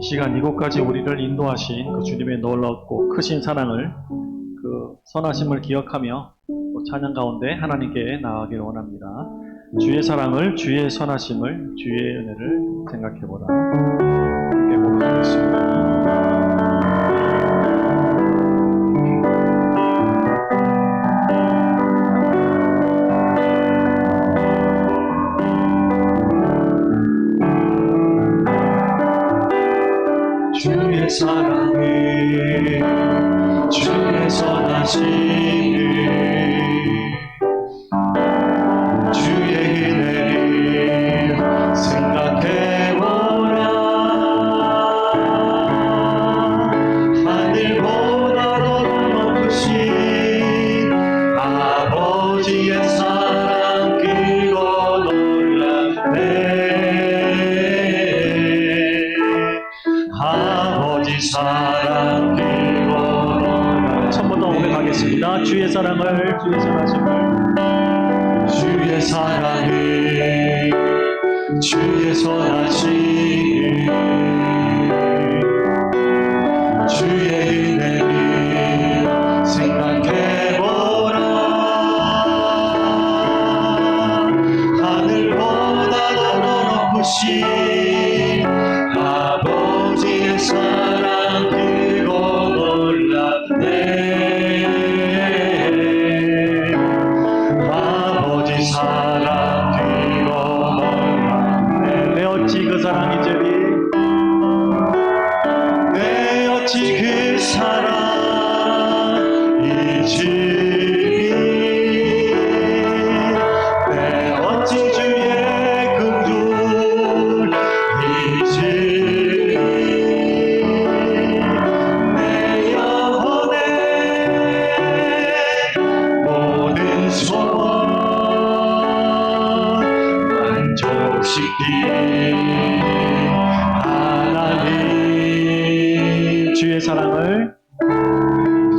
이 시간 이곳까지 우리를 인도하신 그 주님의 놀랍고 크신 사랑을, 그 선하심을 기억하며 또 찬양 가운데 하나님께 나아가기를 원합니다. 주의 사랑을, 주의 선하심을, 주의 은혜를 생각해보라. 함께 고백하겠습니다. 주의 사랑이, 주의 선하심이, 주의 은혜를 생각해보라. 하늘보다 더 높으신 아버지의 사랑, 그거 놀랍네. 아버지 사랑 그거 처음부터 고백하겠습니다. 주의 사랑을, 주의 선하심을, 주의 사랑을, 주의 선하심을, 주의 은혜를 생각해보라. 하늘보다 더 높으신 아버지의 사랑 그거 놀랍네. 아버지 사랑 그거 놀랍네. 내 어찌 그 사랑이 저리, 내 어찌 그 사랑이 저리, 내 어찌 주의 긍휼이 저리, 내 영혼의 모든 소원 만족시킨 하나님. 주의 사랑을,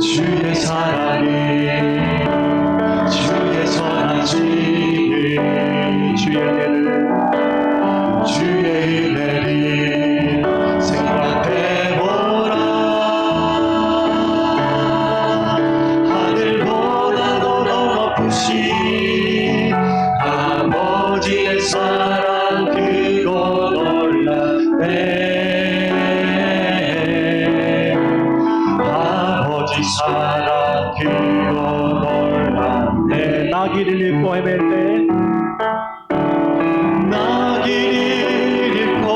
주의 사랑을, 주의 선하심을, 주의 은혜를, 주의 은혜를 생각해보라. 하늘보다 더 높으신 아버지의 사랑 그거 놀랍네. 아버지 사랑 그거 놀랍네. 나귀를 잃고 헤맬 때, 나귀를 잃고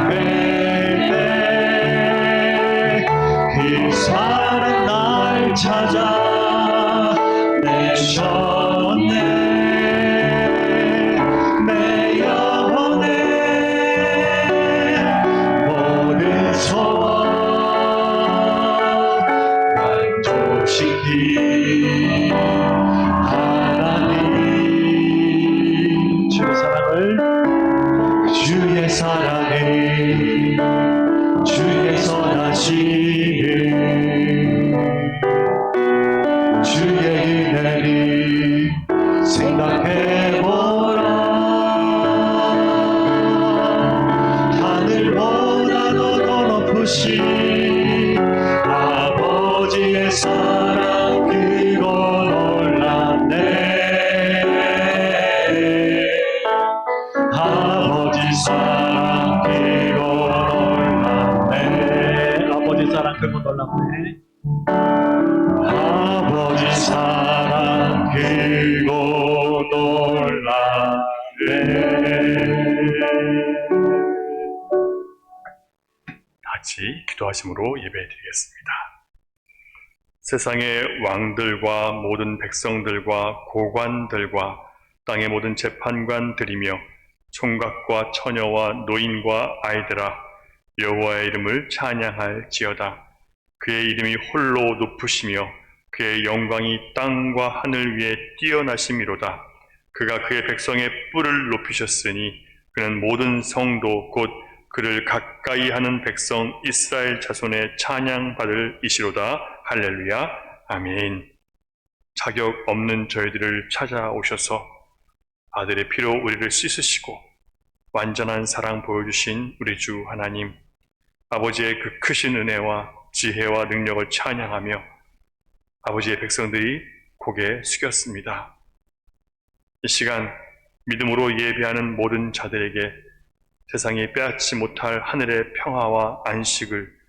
헤맬 때 그 사랑 날 찾아 내셨네. 내 영혼의 모든 소원 만족시킨 하나님. 주의 사랑을, 주의 사랑을, 주의 선하심을, 주의 은혜를 생각해보라. 하늘보다 더 높으신 아버지의 사랑 그거 놀랍네. 아버지 사랑 그거 놀랍네. 아버지 사랑 그거 놀랍네. 아버지 사랑 그거 놀랍네. 같이 기도하심으로 예배드리겠습니다. 세상의 왕들과 모든 백성들과 고관들과 땅의 모든 재판관들이며 총각과 처녀와 노인과 아이들아, 여호와의 이름을 찬양할지어다. 그의 이름이 홀로 높으시며 그의 영광이 땅과 하늘 위에 뛰어나심이로다. 그가 그의 백성의 뿔을 높이셨으니 그는 모든 성도 곧 그를 가까이 하는 백성 이스라엘 자손의 찬양받을 이시로다. 할렐루야. 아멘. 자격 없는 저희들을 찾아오셔서 아들의 피로 우리를 씻으시고 완전한 사랑 보여주신 우리 주 하나님, 아버지의 그 크신 은혜와 지혜와 능력을 찬양하며 아버지의 백성들이 고개 숙였습니다. 이 시간 믿음으로 예배하는 모든 자들에게 세상이 빼앗지 못할 하늘의 평화와 안식을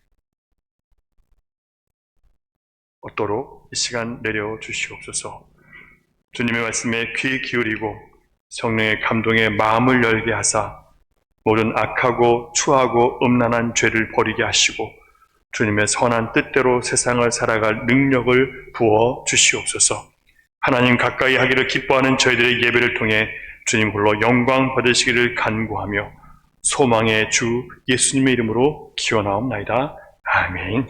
얻도록 이 시간 내려 주시옵소서. 주님의 말씀에 귀 기울이고 성령의 감동에 마음을 열게 하사 모든 악하고 추하고 음란한 죄를 버리게 하시고 주님의 선한 뜻대로 세상을 살아갈 능력을 부어 주시옵소서. 하나님 가까이 하기를 기뻐하는 저희들의 예배를 통해 주님 홀로 영광 받으시기를 간구하며 소망의 주 예수님의 이름으로 기원하옵나이다. 아멘.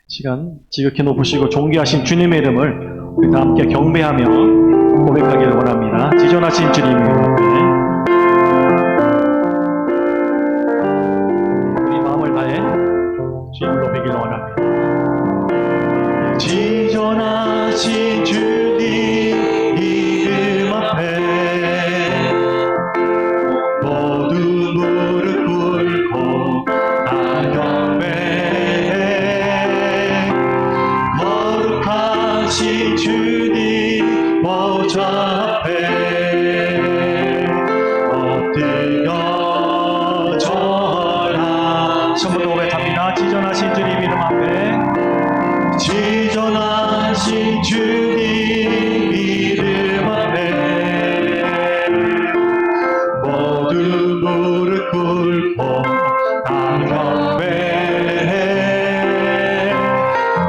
시간 지극히 높으시고 존귀하신 주님의 이름을 우리 다 함께 경배하며 고백하기를 원합니다. 지존하신 주님 앞에 우리 마음을 다해 주님을 높이기를 원합니다. 지존하신 주님 이름 앞에 모두 무릎 꿇고 다 경배해. 거룩하신 주님 보좌 앞에 엎드려 절하. 전부 고백합니다. 지존하신 주님 이름 앞에 지존하신 주님 이름 앞에 모두 무릎 꿇고 다 경배해.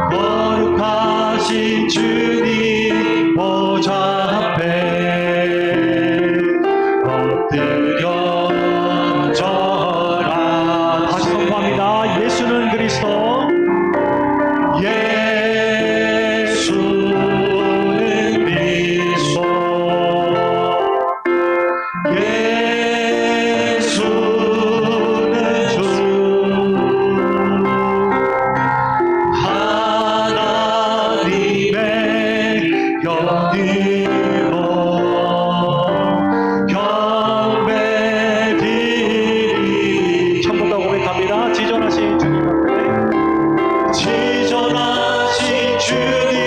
거룩하신 주님 보좌 앞에 엎드려 절하. 다시 선포합니다. 예수는 그리스도 예수는 그리스도 예수는 주 하나님의 영이로 경배드리리. 전부 다 고백합니다. 지존하신 주님 앞에 지존하신 주님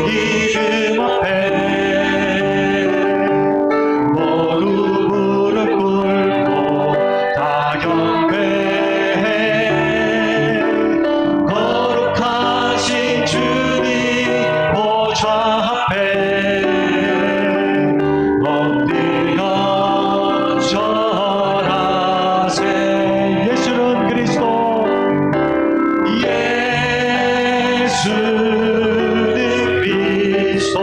이름 앞에 모두 무릎 꿇고 다 경배해. 거룩하신 주님 보좌 앞에 엎드려 절하세. 예수는 그리스도 예수는 그리스도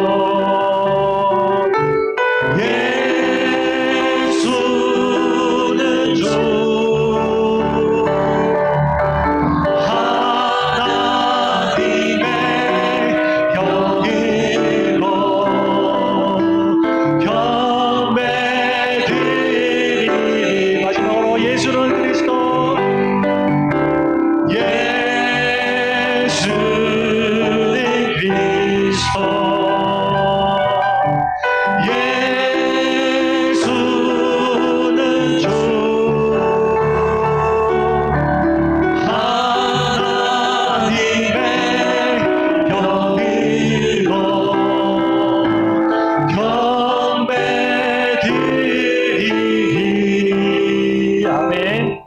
예수는 주 하나님의 영이로 경배드리리. 마지막으로 예수는 그리스도 예수는 그리스도 예수는 주 하나님의 영이로 경배드리리. 아멘.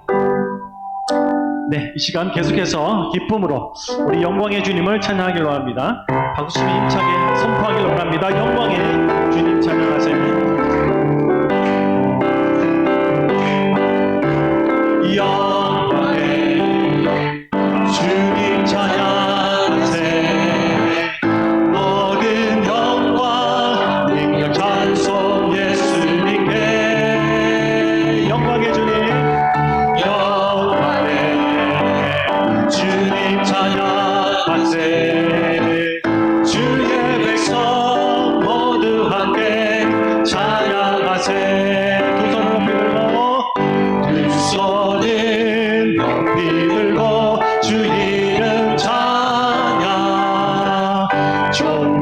네, 이 시간 계속해서 기쁨으로 우리 영광의 주님을 찬양하기로 합니다. 박수심이 힘차게 선포하기로 합니다. 영광의 주님 찬양하세요. 영광의 주님 찬양하세. 모든 영광 능력 찬송 예수님께. 영광의 주님 영광의 주님 찬양하세. 주의 백성 모두 함께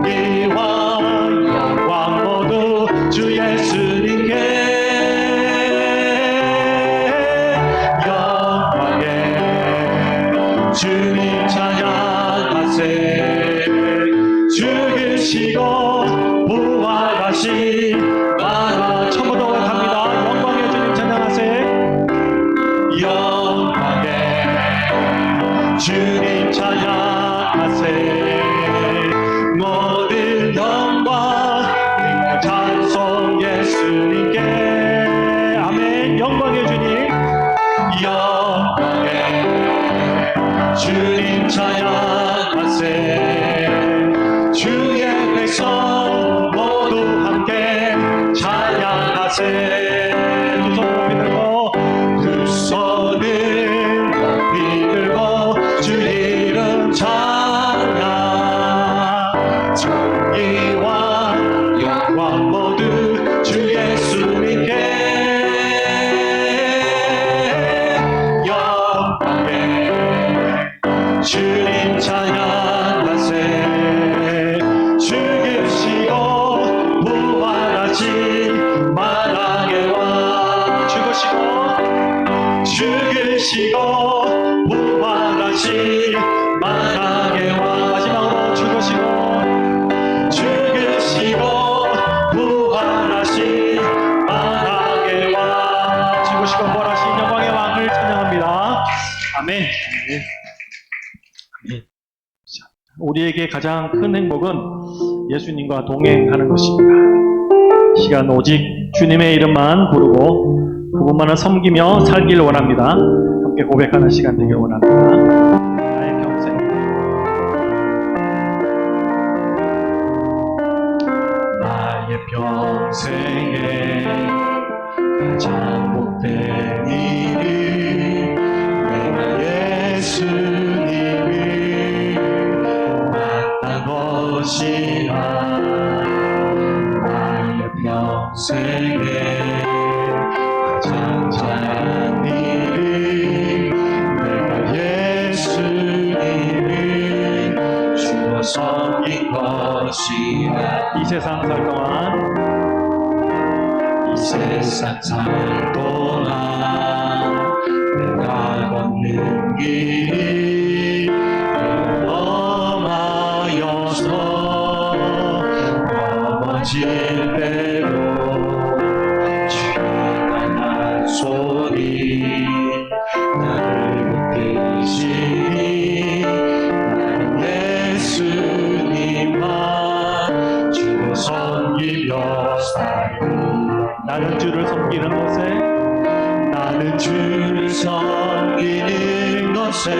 존귀와 영광 모두 주 예수님께 영광에 주님 찬양하세 죽으시고 부활하신 나라 처음부터 갑니다. 영광의 주님 찬양하세. 영광에 주님 찬양하세 모든 영광 능력 찬송 예수님께 아멘. 영광의 주님. 영광에 주님 찬양하세 주의 백성 모두 함께 찬양하세 두 손 높이 들고 두 손을 높이 들고 주 이름 찬양 존귀와 영광 모두 주 예수님께 영광에 주님 찬양하세 죽으시고 부활하신 만왕의 왕 죽으시고 부활하신 만왕의 왕 마지막으로 죽으시고 부활하신 만왕의 왕 죽으시고 부활하신 영광의 왕을 찬양합니다. 아멘. 아멘. 자, 우리에게 가장 큰 행복은 예수님과 동행하는 것입니다. 시간 오직 주님의 이름만 부르고 그분만을 섬기며 살길 원합니다. 함께 고백하는 시간 되길 원합니다. 나의 평생. 나의 평생에 가장 복된 일이 내가 예수님을 만난 것이라 나의 평생에 가장 잘한 일이 내가 예수님을 주어 섬긴 것이라 이 세상 살 동안 이 세상 살 동안 내가 걷는 길이 험하여서 넘어질 때도 주의 강한 손이 나를 붙드시니 나는 예수님만 주로 섬기며 살고 나는 주를 섬기는 것에 나는 주를 섬기는 것에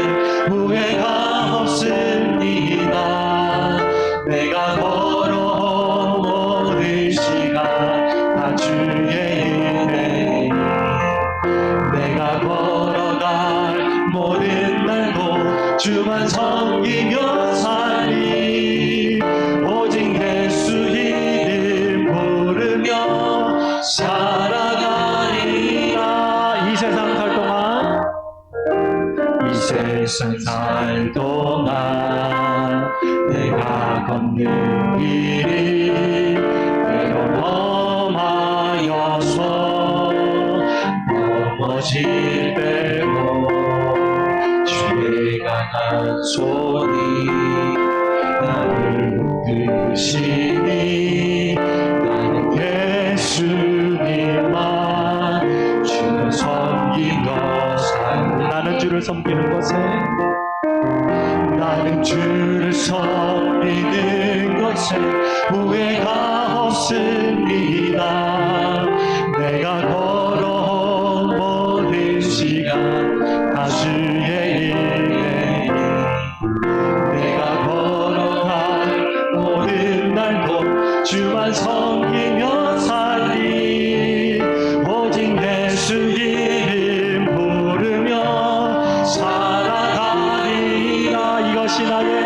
후회가 없습니다. 내가 걸어온 모든 시간 다 주의 은혜 내가 걸어갈 모든 날도 주만 섬기며 살리 오직 예수 이름 부르며 살아가리라 이 세상 살 동안 이 세상 살 동안 내가 걷는 길이 때론 험하여서 넘어질 때도 주의 강한 손이 나를 붙드시니 나는 예수님만 주를 섬기며 살라 나는 주를 섬기는 것에 나는 주를 섬기는 것에 후회가 없습니다. 내가 걸어온 모든 시간 다 주의 은혜니 내가 걸어갈 모든 날도 주만 섬기며 살리 오직 예수 이름 부르며 살아가리라 이것이 나의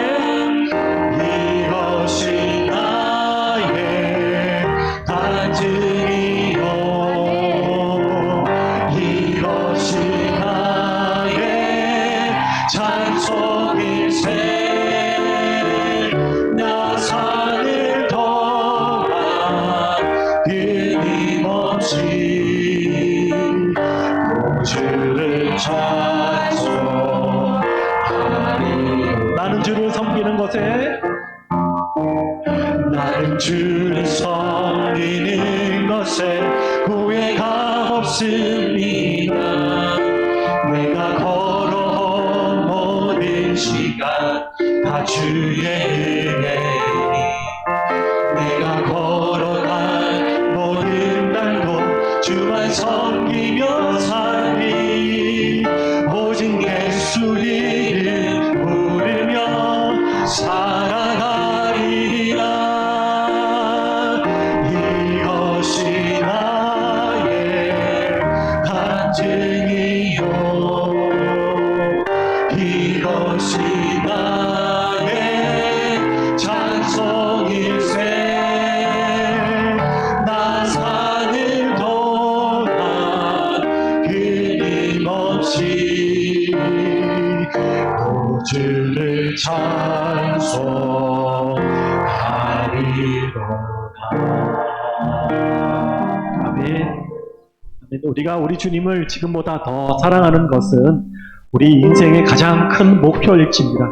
간증이요 이것이 나의 찬송일세 나 사는 주를 섬기는 것에 후회가 없습니다. 내가 걸어온 모든 시간 다 주의 은혜니 내가 걸어간 모든 날도 주만 섬기며 살리 오직 예수 이름 부르며 살아가리라. 이것이 나의 간증이요 이것이 나의 찬송일세. 나 사는 동안 끊임없이 주를 찬송하리로다. 아멘. 아멘. 우리가 우리 주님을 지금보다 더 사랑하는 것은 우리 인생의 가장 큰 목표일지입니다.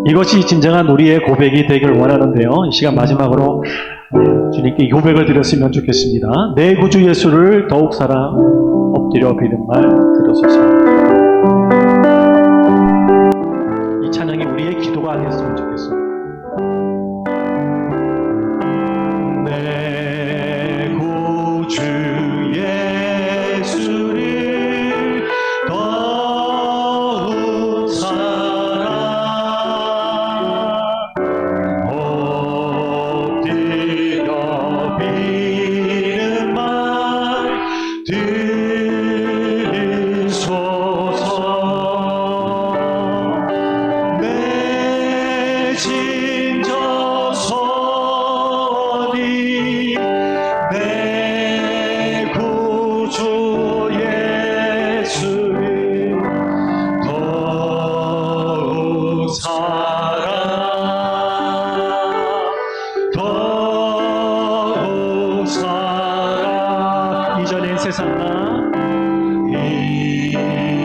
이것이 진정한 우리의 고백이 되길 원하는데요. 이 시간 마지막으로 주님께 이 고백을 드렸으면 좋겠습니다. 내 구주 예수를 더욱 사랑 엎드려 비는 말 들으소서. 이 찬양이 우리의 기도가 아니었으면 좋겠습니다. 내 구주 예수를 더욱 사랑 엎드려 비는 말 들으소서. 내 진정선이 내 구주 예수를 더욱 사랑 더욱 사랑. 이전의 세상 나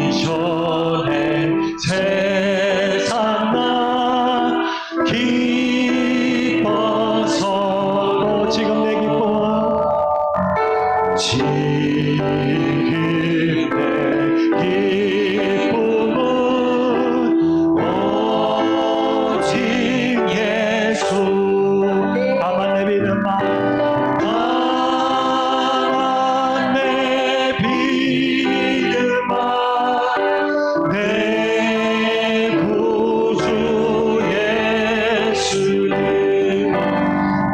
이전의 세상 나 기뻐서 지금 내 기쁨은 지금 내 기쁨은 오직 예수. 다만 내 믿음 말 다만 내 믿음아 내 구주 예수를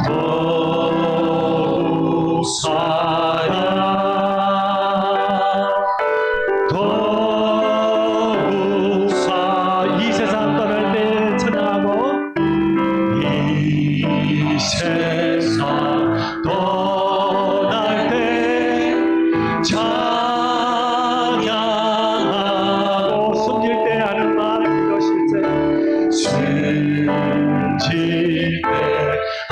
더욱 사랑 더욱 이 세상 떠날 때 찬양하고 이 세상 떠날 때 찬양하고 숨길 때 하는 말 이것일세. 숨질 때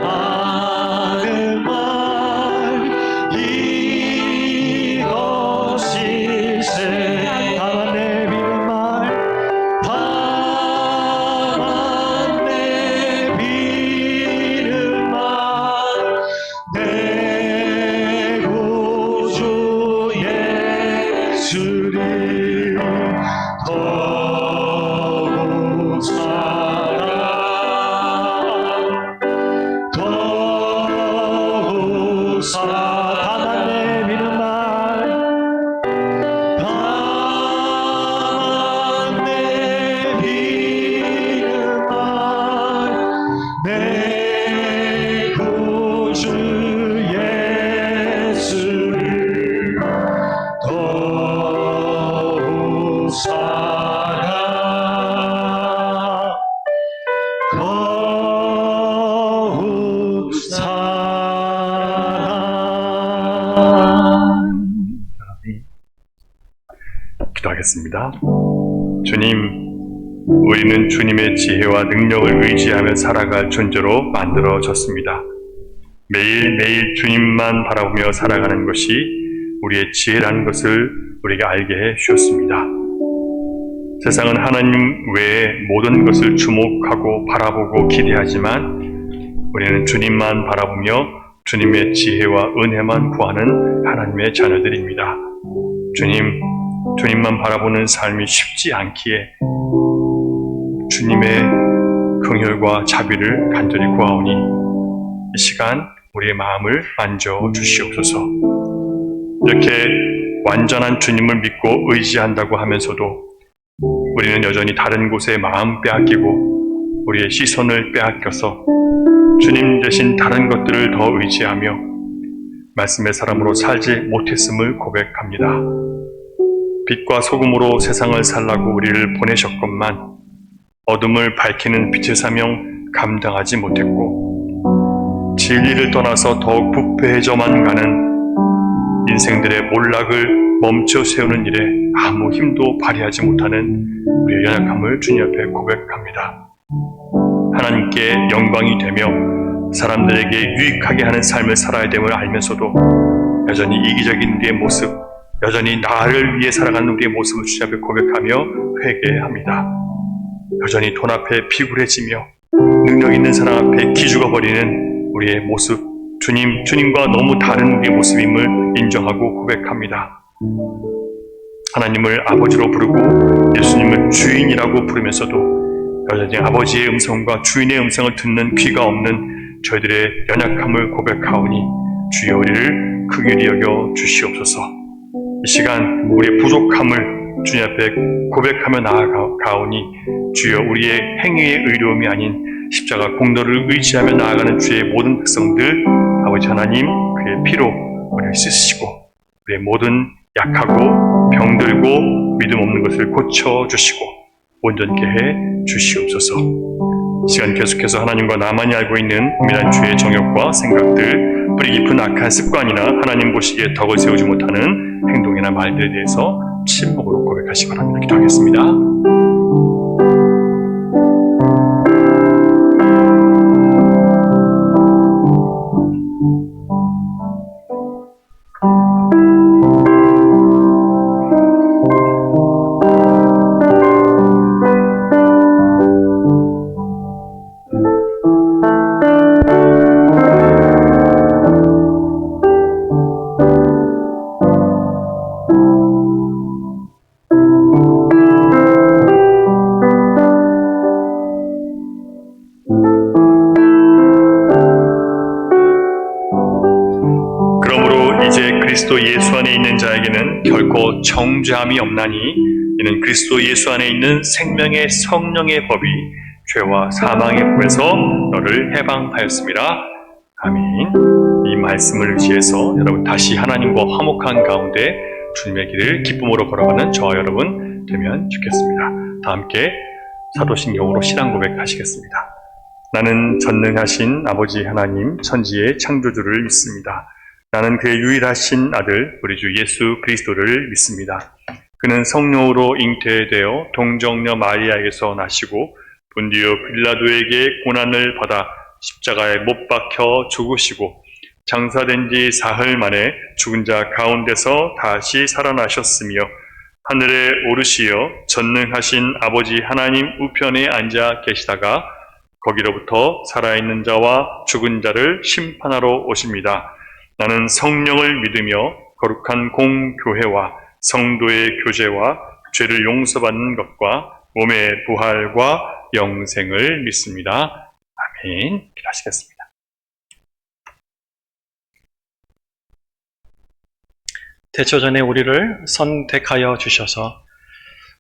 하는 말 이것일세. 다만 내 믿음 말 다만 내 믿음아 내 구주 예수를 더욱 사랑 더욱 사랑. 다만 내 믿음 말 다만 내 믿음아 내 구주 예수를 더욱 사랑 더욱 사랑. 기도하겠습니다. 주님, 우리는 주님의 지혜와 능력을 의지하며 살아갈 존재로 만들어졌습니다. 매일매일 주님만 바라보며 살아가는 것이 우리의 지혜라는 것을 우리가 알게 해 주셨습니다. 세상은 하나님 외에 모든 것을 주목하고 바라보고 기대하지만 우리는 주님만 바라보며 주님의 지혜와 은혜만 구하는 하나님의 자녀들입니다. 주님만 바라보는 삶이 쉽지 않기에 주님의 긍휼과 자비를 간절히 구하오니 이 시간 우리의 마음을 만져 주시옵소서. 이렇게 완전한 주님을 믿고 의지한다고 하면서도 우리는 여전히 다른 곳에 마음 빼앗기고 우리의 시선을 빼앗겨서 주님 대신 다른 것들을 더 의지하며 말씀의 사람으로 살지 못했음을 고백합니다. 빛과 소금으로 세상을 살라고 우리를 보내셨건만 어둠을 밝히는 빛의 사명 감당하지 못했고 진리를 떠나서 더욱 부패해져만 가는 인생들의 몰락을 멈춰 세우는 일에 아무 힘도 발휘하지 못하는 우리의 연약함을 주님 앞에 고백합니다. 하나님께 영광이 되며 사람들에게 유익하게 하는 삶을 살아야 됨을 알면서도 여전히 이기적인 우리의 모습, 여전히 나를 위해 살아가는 우리의 모습을 주님 앞에 고백하며 회개합니다. 여전히 돈 앞에 비굴해지며 능력 있는 사람 앞에 기죽어버리는 우리의 모습, 주님과 너무 다른 우리의 모습임을 인정하고 고백합니다. 하나님을 아버지로 부르고 예수님을 주인이라고 부르면서도 여전히 아버지의 음성과 주인의 음성을 듣는 귀가 없는 저희들의 연약함을 고백하오니 주여 우리를 긍휼히 여겨 주시옵소서. 이 시간 우리의 부족함을 주님 앞에 고백하며 나아가오니 주여 우리의 행위의 의로움이 아닌 십자가 공로를 의지하며 나아가는 주의 모든 백성들 아버지 하나님 그의 피로 우리를 씻으시고 우리의 모든 약하고 병들고 믿음 없는 것을 고쳐주시고 온전케 해 주시옵소서. 시간 계속해서 하나님과 나만이 알고 있는 은밀한 주의 정욕과 생각들, 뿌리 깊은 악한 습관이나 하나님 보시기에 덕을 세우지 못하는 행동이나 말들에 대해서 침묵으로 고백하시기 바랍니다. 기도하겠습니다. 그리스도 예수 안에 있는 자에게는 결코 정죄함이 없나니 이는 그리스도 예수 안에 있는 생명의 성령의 법이 죄와 사망의 법에서 너를 해방하였습니다. 아멘. 이 말씀을 의지해서 여러분 다시 하나님과 화목한 가운데 주님의 길을 기쁨으로 걸어가는 저와 여러분 되면 좋겠습니다. 다 함께 사도신경으로 신앙 고백하시겠습니다. 나는 전능하신 아버지 하나님 천지의 창조주를 믿습니다. 나는 그의 유일하신 아들 우리 주 예수 그리스도를 믿습니다. 그는 성령으로 잉태되어 동정녀 마리아에게서 나시고 본디오 빌라도에게 고난을 받아 십자가에 못 박혀 죽으시고 장사된 지 사흘 만에 죽은 자 가운데서 다시 살아나셨으며 하늘에 오르시어 전능하신 아버지 하나님 우편에 앉아 계시다가 거기로부터 살아있는 자와 죽은 자를 심판하러 오십니다. 나는 성령을 믿으며 거룩한 공교회와 성도의 교제와 죄를 용서받는 것과 몸의 부활과 영생을 믿습니다. 아멘. 기도하시겠습니다. 대처전에 우리를 선택하여 주셔서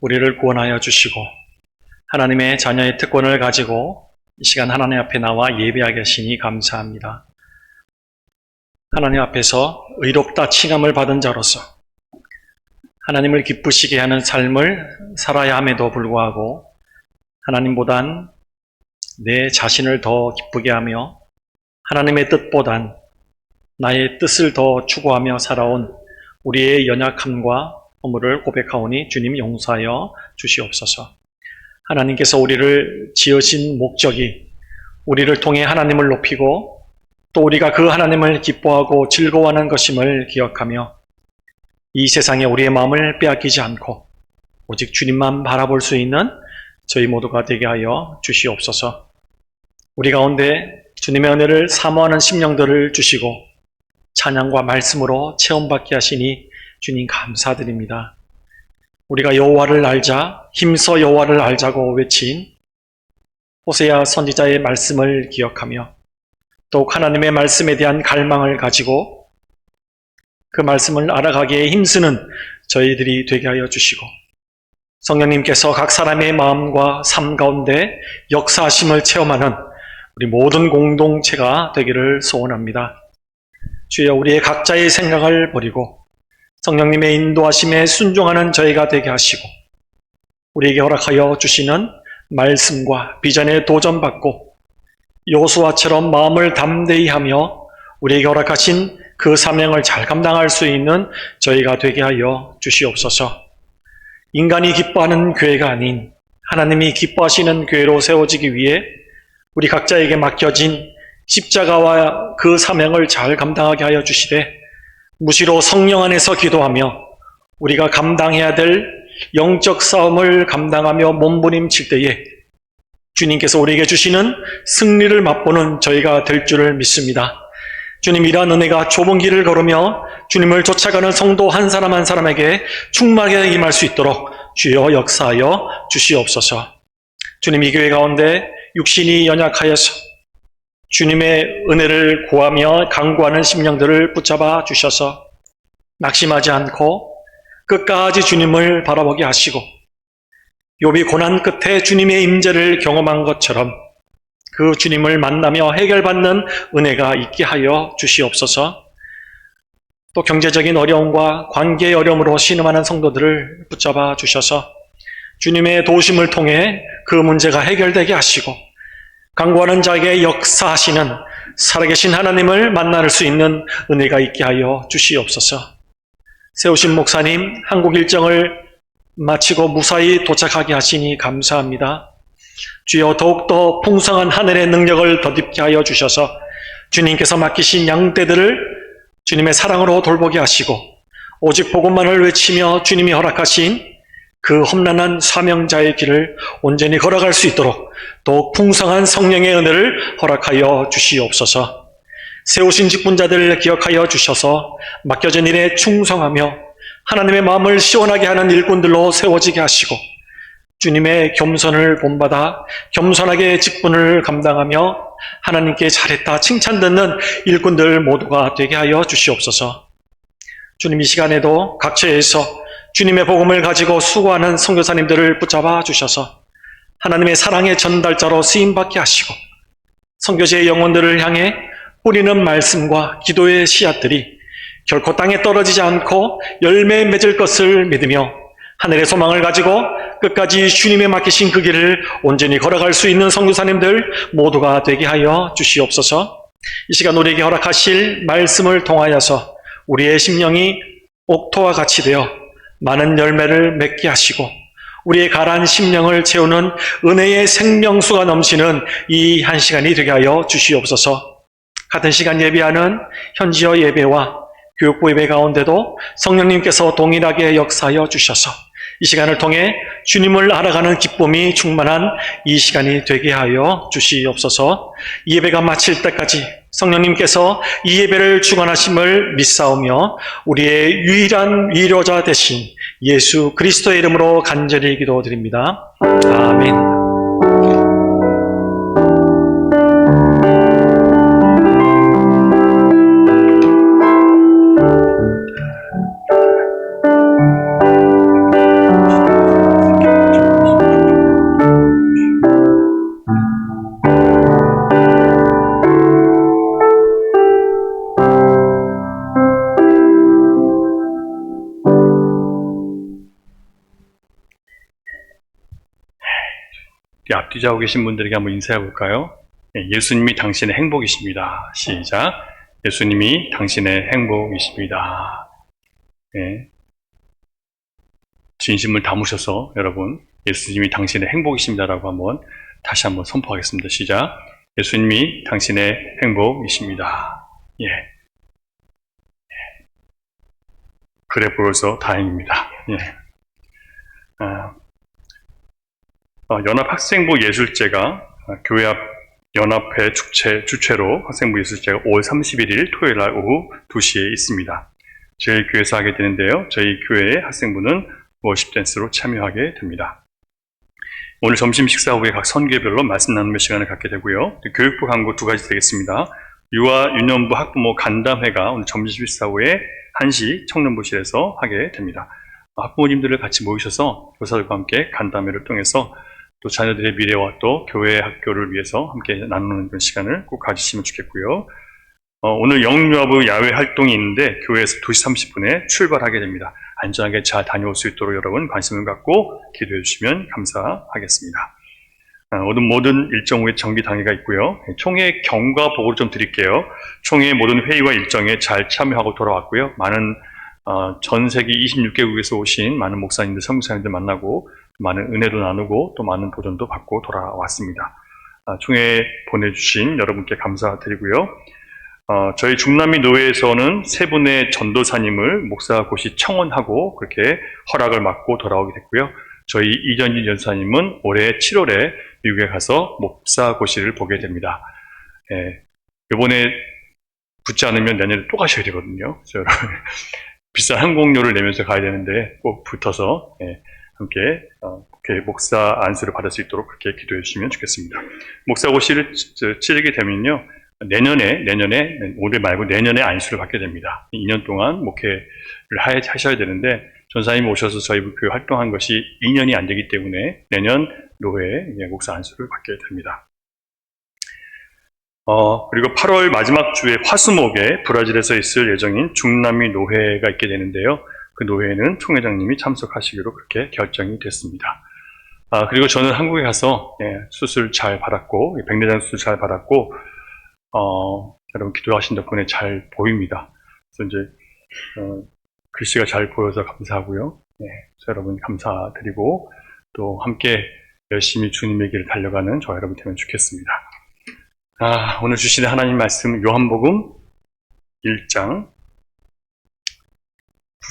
우리를 구원하여 주시고 하나님의 자녀의 특권을 가지고 이 시간 하나님 앞에 나와 예배하게 하시니 감사합니다. 하나님 앞에서 의롭다 칭함을 받은 자로서 하나님을 기쁘시게 하는 삶을 살아야 함에도 불구하고 하나님보단 내 자신을 더 기쁘게 하며 하나님의 뜻보단 나의 뜻을 더 추구하며 살아온 우리의 연약함과 허물을 고백하오니 주님 용서하여 주시옵소서. 하나님께서 우리를 지으신 목적이 우리를 통해 하나님을 높이고 또 우리가 그 하나님을 기뻐하고 즐거워하는 것임을 기억하며 이 세상에 우리의 마음을 빼앗기지 않고 오직 주님만 바라볼 수 있는 저희 모두가 되게 하여 주시옵소서. 우리 가운데 주님의 은혜를 사모하는 심령들을 주시고 찬양과 말씀으로 체험받게 하시니 주님 감사드립니다. 우리가 여호와를 알자, 힘써 여호와를 알자고 외친 호세아 선지자의 말씀을 기억하며 더욱 하나님의 말씀에 대한 갈망을 가지고 그 말씀을 알아가기에 힘쓰는 저희들이 되게 하여 주시고 성령님께서 각 사람의 마음과 삶 가운데 역사하심을 체험하는 우리 모든 공동체가 되기를 소원합니다. 주여, 우리의 각자의 생각을 버리고 성령님의 인도하심에 순종하는 저희가 되게 하시고 우리에게 허락하여 주시는 말씀과 비전에 도전받고 여호수아처럼 마음을 담대히 하며 우리에게 허락하신 그 사명을 잘 감당할 수 있는 저희가 되게 하여 주시옵소서. 인간이 기뻐하는 교회가 아닌 하나님이 기뻐하시는 교회로 세워지기 위해 우리 각자에게 맡겨진 십자가와 그 사명을 잘 감당하게 하여 주시되 무시로 성령 안에서 기도하며 우리가 감당해야 될 영적 싸움을 감당하며 몸부림칠 때에 주님께서 우리에게 주시는 승리를 맛보는 저희가 될 줄을 믿습니다. 주님, 이러한 은혜가 좁은 길을 걸으며 주님을 쫓아가는 성도 한 사람 한 사람에게 충만하게 임할 수 있도록 주여 역사하여 주시옵소서. 주님, 이 교회 가운데 육신이 연약하여서 주님의 은혜를 구하며 간구하는 심령들을 붙잡아 주셔서 낙심하지 않고 끝까지 주님을 바라보게 하시고 욥이 고난 끝에 주님의 임재를 경험한 것처럼 그 주님을 만나며 해결받는 은혜가 있게 하여 주시옵소서. 또 경제적인 어려움과 관계의 어려움으로 신음하는 성도들을 붙잡아 주셔서 주님의 도우심을 통해 그 문제가 해결되게 하시고 간구하는 자에게 역사하시는 살아계신 하나님을 만날 수 있는 은혜가 있게 하여 주시옵소서. 세우신 목사님 한국 일정을 마치고 무사히 도착하게 하시니 감사합니다. 주여, 더욱더 풍성한 하늘의 능력을 덧입게 하여 주셔서 주님께서 맡기신 양떼들을 주님의 사랑으로 돌보게 하시고 오직 복음만을 외치며 주님이 허락하신 그 험난한 사명자의 길을 온전히 걸어갈 수 있도록 더욱 풍성한 성령의 은혜를 허락하여 주시옵소서. 세우신 직분자들을 기억하여 주셔서 맡겨진 일에 충성하며 하나님의 마음을 시원하게 하는 일꾼들로 세워지게 하시고 주님의 겸손을 본받아 겸손하게 직분을 감당하며 하나님께 잘했다 칭찬 듣는 일꾼들 모두가 되게 하여 주시옵소서. 주님, 이 시간에도 각처에서 주님의 복음을 가지고 수고하는 선교사님들을 붙잡아 주셔서 하나님의 사랑의 전달자로 쓰임받게 하시고 선교지의 영혼들을 향해 뿌리는 말씀과 기도의 씨앗들이 결코 땅에 떨어지지 않고 열매 맺을 것을 믿으며 하늘의 소망을 가지고 끝까지 주님의 맡기신 그 길을 온전히 걸어갈 수 있는 선교사님들 모두가 되게 하여 주시옵소서. 이 시간 우리에게 허락하실 말씀을 통하여서 우리의 심령이 옥토와 같이 되어 많은 열매를 맺게 하시고 우리의 가라앉은 심령을 채우는 은혜의 생명수가 넘치는 이 한 시간이 되게 하여 주시옵소서. 같은 시간 예배하는 현지어 예배와 교육부 예배 가운데도 성령님께서 동일하게 역사하여 주셔서 이 시간을 통해 주님을 알아가는 기쁨이 충만한 이 시간이 되게 하여 주시옵소서. 이 예배가 마칠 때까지 성령님께서 이 예배를 주관하심을 믿사오며 우리의 유일한 위로자 되신 예수 그리스도의 이름으로 간절히 기도드립니다. 아멘. 앞뒤자고 계신 분들에게 한번 인사해 볼까요? 예수님이 당신의 행복이십니다. 시작. 예수님이 당신의 행복이십니다. 네. 진심을 담으셔서 여러분, 예수님이 당신의 행복이십니다라고 다시 한번 선포하겠습니다. 시작. 예수님이 당신의 행복이십니다. 예. 그래 보여서 다행입니다. 예. 연합학생부 예술제가 교회 앞 연합회 주최로 학생부 예술제가 5월 31일 토요일 날 오후 2시에 있습니다. 저희 교회에서 하게 되는데요. 저희 교회의 학생부는 워십 댄스로 참여하게 됩니다. 오늘 점심 식사 후에 각 선교별로 말씀 나누는 시간을 갖게 되고요. 교육부 광고 2가지 되겠습니다. 유아 유년부 학부모 간담회가 오늘 점심 식사 후에 1시 청년부실에서 하게 됩니다. 학부모님들을 같이 모이셔서 교사들과 함께 간담회를 통해서 또 자녀들의 미래와 또 교회 학교를 위해서 함께 나누는 그런 시간을 꼭 가지시면 좋겠고요. 오늘 영유아부 야외 활동이 있는데 교회에서 2시 30분에 출발하게 됩니다. 안전하게 잘 다녀올 수 있도록 여러분 관심을 갖고 기도해 주시면 감사하겠습니다. 오늘 모든 일정 후에 정기 당회가 있고요. 총회 경과 보고를 좀 드릴게요. 총회 모든 회의와 일정에 잘 참여하고 돌아왔고요. 많은 전 세계 26개국에서 오신 많은 목사님들, 선교사님들 만나고 많은 은혜도 나누고 또 많은 도전도 받고 돌아왔습니다. 총회 보내주신 여러분께 감사드리고요. 저희 중남미 노회에서는 3분의 전도사님을 목사고시 청원하고 그렇게 허락을 받고 돌아오게 됐고요. 저희 이전진 전사님은 올해 7월에 미국에 가서 목사고시를 보게 됩니다. 이번에 붙지 않으면 내년에 또 가셔야 되거든요. 여러분 비싼 항공료를 내면서 가야 되는데 꼭 붙어서 함께 목사 안수를 받을 수 있도록 그렇게 기도해 주시면 좋겠습니다. 목사고시를 치르게 되면요. 내년에 올해 말고 내년에 안수를 받게 됩니다. 2년 동안 목회를 하셔야 되는데 전사님이 오셔서 저희 교회 활동한 것이 2년이 안 되기 때문에 내년 노회에 목사 안수를 받게 됩니다. 그리고 8월 마지막 주에 화수목에 브라질에서 있을 예정인 중남미 노회가 있게 되는데요. 그 노회에는 총회장님이 참석하시기로 그렇게 결정이 됐습니다. 그리고 저는 한국에 가서 수술 잘 받았고, 백내장 수술 잘 받았고, 여러분 기도하신 덕분에 잘 보입니다. 그래서 이제, 글씨가 잘 보여서 감사하고요. 여러분 감사드리고, 또 함께 열심히 주님의 길을 달려가는 저 여러분 되면 좋겠습니다. 오늘 주시는 하나님 말씀 요한복음 1장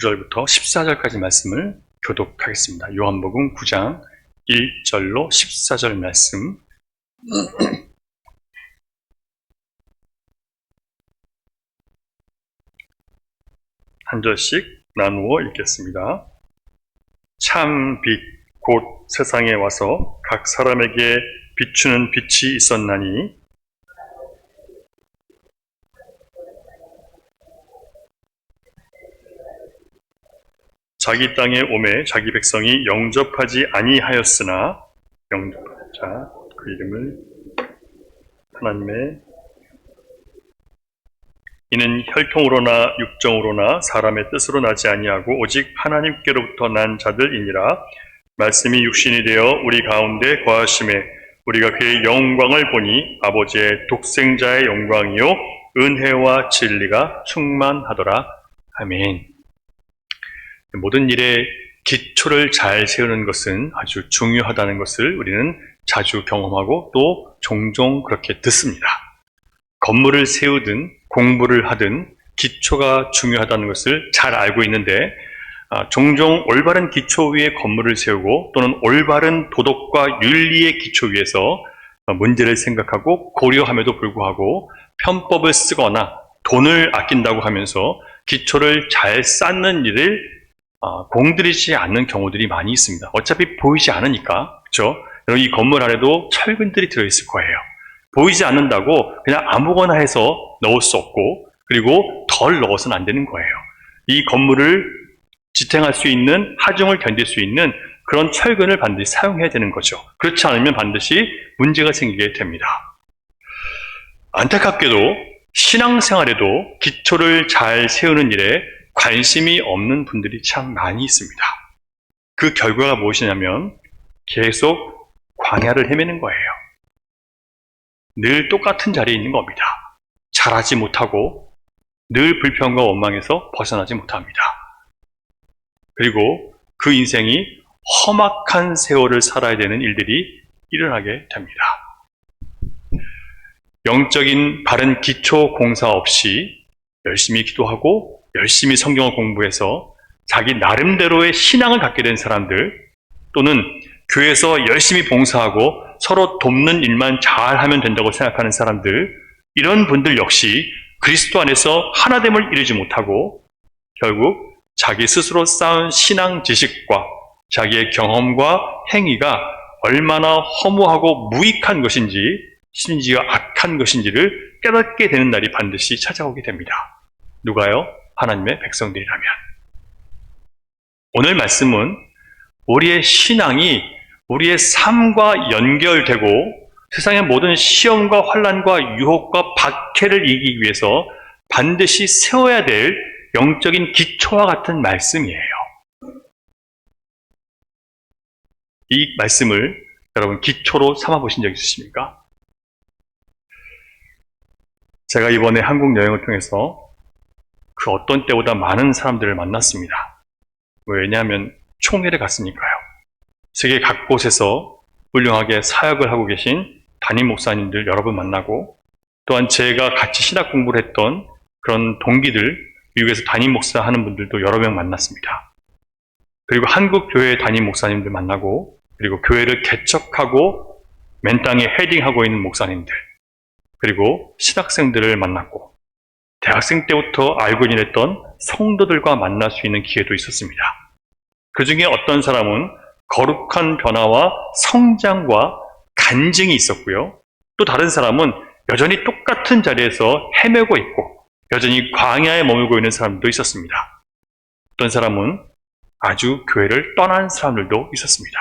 9절부터 14절까지 말씀을 교독하겠습니다. 요한복음 9장 1절로 14절 말씀 한 절씩 나누어 읽겠습니다. 참 빛, 곧 세상에 와서 각 사람에게 비추는 빛이 있었나니 자기 땅에 오매 자기 백성이 영접하지 아니하였으나 영접하자 그 이름을 하나님의 이는 혈통으로나 육정으로나 사람의 뜻으로 나지 아니하고 오직 하나님께로부터 난 자들이니라. 말씀이 육신이 되어 우리 가운데 거하심에 우리가 그의 영광을 보니 아버지의 독생자의 영광이요 은혜와 진리가 충만하더라. 아멘. 모든 일에 기초를 잘 세우는 것은 아주 중요하다는 것을 우리는 자주 경험하고 또 종종 그렇게 듣습니다. 건물을 세우든 공부를 하든 기초가 중요하다는 것을 잘 알고 있는데 종종 올바른 기초 위에 건물을 세우고 또는 올바른 도덕과 윤리의 기초 위에서 문제를 생각하고 고려함에도 불구하고 편법을 쓰거나 돈을 아낀다고 하면서 기초를 잘 쌓는 일을 공들이지 않는 경우들이 많이 있습니다. 어차피 보이지 않으니까, 그렇죠? 이 건물 안에도 철근들이 들어있을 거예요. 보이지 않는다고 그냥 아무거나 해서 넣을 수 없고, 그리고 덜 넣어서는 안 되는 거예요. 이 건물을 지탱할 수 있는, 하중을 견딜 수 있는 그런 철근을 반드시 사용해야 되는 거죠. 그렇지 않으면 반드시 문제가 생기게 됩니다. 안타깝게도 신앙생활에도 기초를 잘 세우는 일에 관심이 없는 분들이 참 많이 있습니다. 그 결과가 무엇이냐면 계속 광야를 헤매는 거예요. 늘 똑같은 자리에 있는 겁니다. 잘하지 못하고 늘 불평과 원망에서 벗어나지 못합니다. 그리고 그 인생이 험악한 세월을 살아야 되는 일들이 일어나게 됩니다. 영적인 바른 기초 공사 없이 열심히 기도하고 열심히 성경을 공부해서 자기 나름대로의 신앙을 갖게 된 사람들 또는 교회에서 열심히 봉사하고 서로 돕는 일만 잘하면 된다고 생각하는 사람들, 이런 분들 역시 그리스도 안에서 하나됨을 이루지 못하고 결국 자기 스스로 쌓은 신앙 지식과 자기의 경험과 행위가 얼마나 허무하고 무익한 것인지, 심지어 악한 것인지를 깨닫게 되는 날이 반드시 찾아오게 됩니다. 누가요? 하나님의 백성들이라면. 오늘 말씀은 우리의 신앙이 우리의 삶과 연결되고 세상의 모든 시험과 환난과 유혹과 박해를 이기기 위해서 반드시 세워야 될 영적인 기초와 같은 말씀이에요. 이 말씀을 여러분 기초로 삼아 보신 적 있으십니까? 제가 이번에 한국 여행을 통해서 그 어떤 때보다 많은 사람들을 만났습니다. 왜냐하면 총회를 갔으니까요. 세계 각곳에서 훌륭하게 사역을 하고 계신 담임 목사님들 여러 분 만나고, 또한 제가 같이 신학 공부를 했던 그런 동기들, 미국에서 담임 목사 하는 분들도 여러 명 만났습니다. 그리고 한국 교회 담임 목사님들 만나고, 그리고 교회를 개척하고 맨 땅에 헤딩하고 있는 목사님들, 그리고 신학생들을 만났고, 대학생 때부터 알고 지냈던 성도들과 만날 수 있는 기회도 있었습니다. 그 중에 어떤 사람은 거룩한 변화와 성장과 간증이 있었고요. 또 다른 사람은 여전히 똑같은 자리에서 헤매고 있고 여전히 광야에 머물고 있는 사람도 있었습니다. 어떤 사람은 아주 교회를 떠난 사람들도 있었습니다.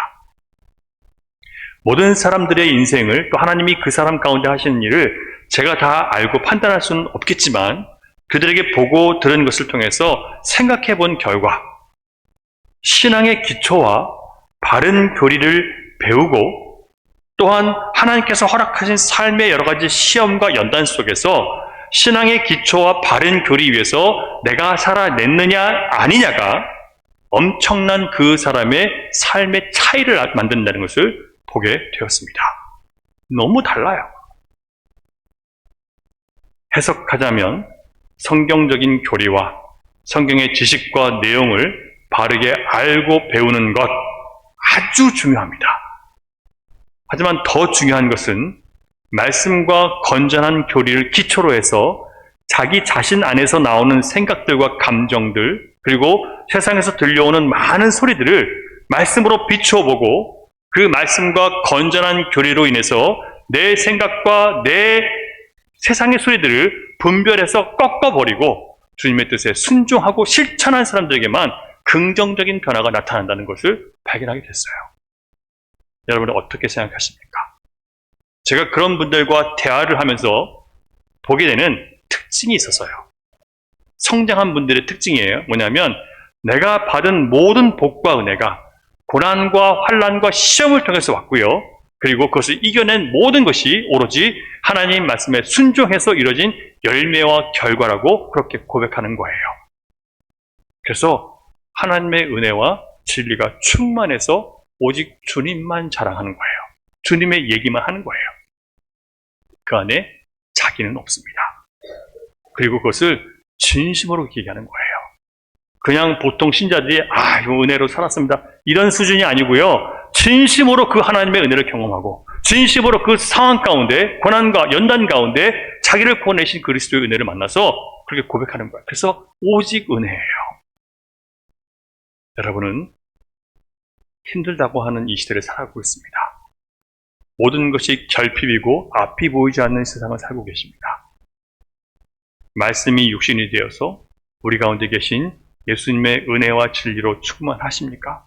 모든 사람들의 인생을, 또 하나님이 그 사람 가운데 하시는 일을 제가 다 알고 판단할 수는 없겠지만, 그들에게 보고 들은 것을 통해서 생각해 본 결과, 신앙의 기초와 바른 교리를 배우고, 또한 하나님께서 허락하신 삶의 여러 가지 시험과 연단 속에서 신앙의 기초와 바른 교리 위에서 내가 살아냈느냐 아니냐가 엄청난 그 사람의 삶의 차이를 만든다는 것을 보게 되었습니다. 너무 달라요. 해석하자면 성경적인 교리와 성경의 지식과 내용을 바르게 알고 배우는 것 아주 중요합니다. 하지만 더 중요한 것은 말씀과 건전한 교리를 기초로 해서 자기 자신 안에서 나오는 생각들과 감정들, 그리고 세상에서 들려오는 많은 소리들을 말씀으로 비추어 보고, 그 말씀과 건전한 교리로 인해서 내 생각과 내 세상의 소리들을 분별해서 꺾어버리고 주님의 뜻에 순종하고 실천한 사람들에게만 긍정적인 변화가 나타난다는 것을 발견하게 됐어요. 여러분은 어떻게 생각하십니까? 제가 그런 분들과 대화를 하면서 보게 되는 특징이 있어서요. 성장한 분들의 특징이에요. 뭐냐면 내가 받은 모든 복과 은혜가 고난과 환난과 시험을 통해서 왔고요. 그리고 그것을 이겨낸 모든 것이 오로지 하나님 말씀에 순종해서 이루어진 열매와 결과라고 그렇게 고백하는 거예요. 그래서 하나님의 은혜와 진리가 충만해서 오직 주님만 자랑하는 거예요. 주님의 얘기만 하는 거예요. 그 안에 자기는 없습니다. 그리고 그것을 진심으로 얘기하는 거예요. 그냥 보통 신자들이 이거 은혜로 살았습니다, 이런 수준이 아니고요. 진심으로 그 하나님의 은혜를 경험하고 진심으로 그 상황 가운데, 고난과 연단 가운데 자기를 구원하신 그리스도의 은혜를 만나서 그렇게 고백하는 거예요. 그래서 오직 은혜예요. 여러분은 힘들다고 하는 이 시대를 살아가고 있습니다. 모든 것이 결핍이고 앞이 보이지 않는 세상을 살고 계십니다. 말씀이 육신이 되어서 우리 가운데 계신 예수님의 은혜와 진리로 충만하십니까?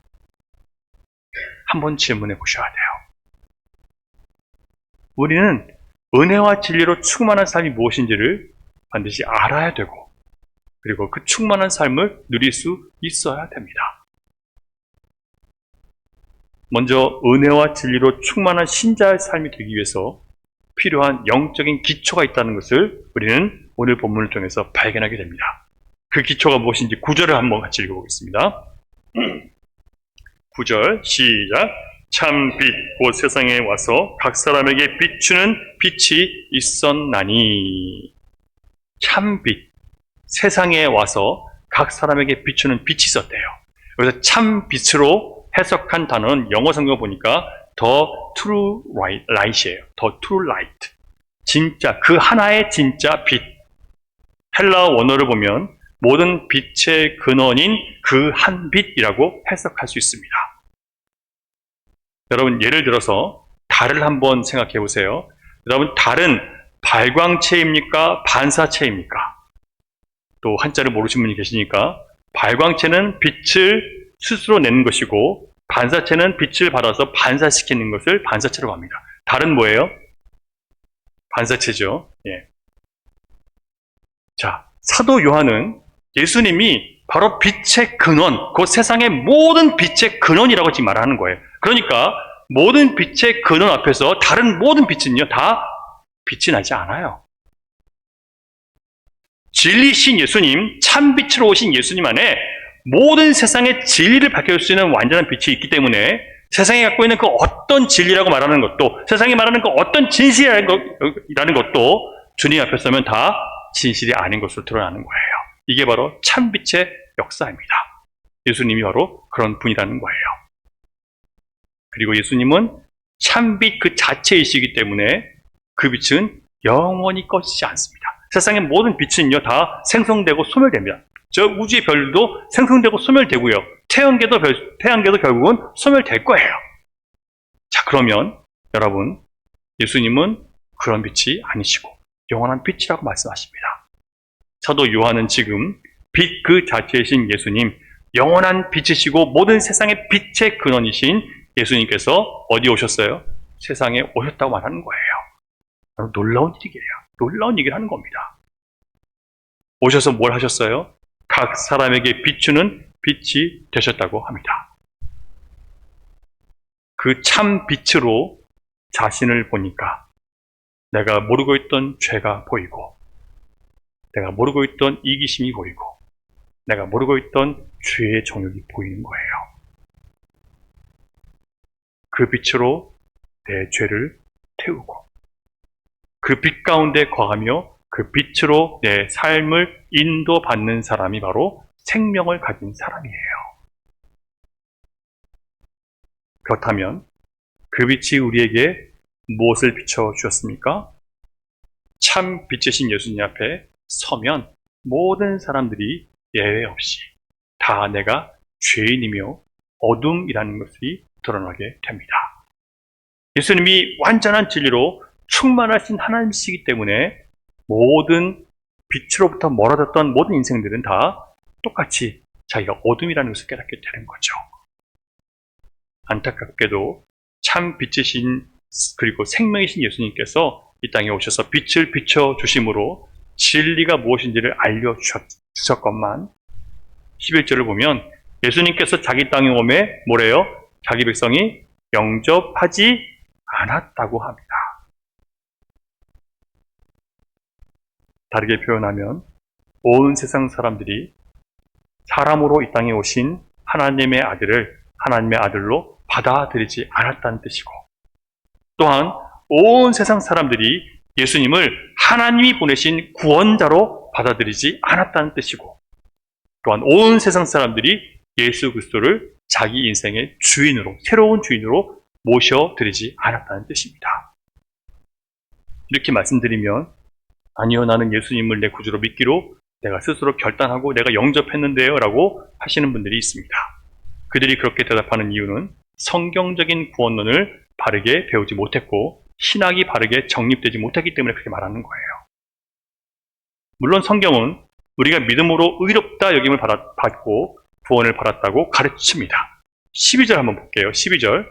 한번 질문해 보셔야 돼요. 우리는 은혜와 진리로 충만한 삶이 무엇인지를 반드시 알아야 되고, 그리고 그 충만한 삶을 누릴 수 있어야 됩니다. 먼저 은혜와 진리로 충만한 신자의 삶이 되기 위해서 필요한 영적인 기초가 있다는 것을 우리는 오늘 본문을 통해서 발견하게 됩니다. 그 기초가 무엇인지 9절을 한번 같이 읽어보겠습니다. 9절 시작. 참 빛 곧 세상에 와서 각 사람에게 비추는 빛이 있었나니. 참 빛, 세상에 와서 각 사람에게 비추는 빛이 있었대요. 여기서 참 빛으로 해석한 단어는 영어 성경 보니까 the true light이에요. the true light. 진짜, 그 하나의 진짜 빛. 헬라어 원어를 보면 모든 빛의 근원인 그 한 빛이라고 해석할 수 있습니다. 여러분, 예를 들어서 달을 한번 생각해 보세요. 여러분, 달은 발광체입니까? 반사체입니까? 또 한자를 모르시는 분이 계시니까, 발광체는 빛을 스스로 내는 것이고 반사체는 빛을 받아서 반사시키는 것을 반사체라고 합니다. 달은 뭐예요? 반사체죠. 예. 자, 사도 요한은 예수님이 바로 빛의 근원, 그 세상의 모든 빛의 근원이라고 지금 말하는 거예요. 그러니까 모든 빛의 근원 앞에서 다른 모든 빛은요, 다 빛이 나지 않아요. 진리신 예수님, 참빛으로 오신 예수님 안에 모든 세상의 진리를 밝혀줄 수 있는 완전한 빛이 있기 때문에 세상이 갖고 있는 그 어떤 진리라고 말하는 것도, 세상이 말하는 그 어떤 진실이라는 것도 주님 앞에 서면 다 진실이 아닌 것으로 드러나는 거예요. 이게 바로 참빛의 역사입니다. 예수님이 바로 그런 분이라는 거예요. 그리고 예수님은 참빛 그 자체이시기 때문에 그 빛은 영원히 꺼지지 않습니다. 세상의 모든 빛은요, 다 생성되고 소멸됩니다. 저 우주의 별도 생성되고 소멸되고요. 태양계도 결국은 소멸될 거예요. 자, 그러면 여러분, 예수님은 그런 빛이 아니시고 영원한 빛이라고 말씀하십니다. 사도 요한은 지금 빛 그 자체이신 예수님, 영원한 빛이시고 모든 세상의 빛의 근원이신 예수님께서 어디 오셨어요? 세상에 오셨다고 말하는 거예요. 놀라운 일이에요. 놀라운 얘기를 하는 겁니다. 오셔서 뭘 하셨어요? 각 사람에게 비추는 빛이 되셨다고 합니다. 그 참 빛으로 자신을 보니까 내가 모르고 있던 죄가 보이고, 내가 모르고 있던 이기심이 보이고, 내가 모르고 있던 죄의 정욕이 보이는 거예요. 그 빛으로 내 죄를 태우고, 그 빛 가운데 거하며 그 빛으로 내 삶을 인도받는 사람이 바로 생명을 가진 사람이에요. 그렇다면 그 빛이 우리에게 무엇을 비춰주셨습니까? 참 빛이신 예수님 앞에 서면 모든 사람들이 예외 없이 다 내가 죄인이며 어둠이라는 것이 드러나게 됩니다. 예수님이 완전한 진리로 충만하신 하나님이시기 때문에 모든 빛으로부터 멀어졌던 모든 인생들은 다 똑같이 자기가 어둠이라는 것을 깨닫게 되는 거죠. 안타깝게도 참 빛이신 그리고 생명이신 예수님께서 이 땅에 오셔서 빛을 비춰주심으로 진리가 무엇인지를 알려주셨건만 11절을 보면 예수님께서 자기 땅에 오매 뭐래요? 자기 백성이 영접하지 않았다고 합니다. 다르게 표현하면 온 세상 사람들이 사람으로 이 땅에 오신 하나님의 아들을 하나님의 아들로 받아들이지 않았다는 뜻이고, 또한 온 세상 사람들이 예수님을 하나님이 보내신 구원자로 받아들이지 않았다는 뜻이고, 또한 온 세상 사람들이 예수 그리스도를 자기 인생의 주인으로, 새로운 주인으로 모셔드리지 않았다는 뜻입니다. 이렇게 말씀드리면 아니요, 나는 예수님을 내 구주로 믿기로 내가 스스로 결단하고 내가 영접했는데요 라고 하시는 분들이 있습니다. 그들이 그렇게 대답하는 이유는 성경적인 구원론을 바르게 배우지 못했고 신학이 바르게 정립되지 못했기 때문에 그렇게 말하는 거예요. 물론 성경은 우리가 믿음으로 의롭다 여김을 받고 구원을 받았다고 가르칩니다. 12절 한번 볼게요. 12절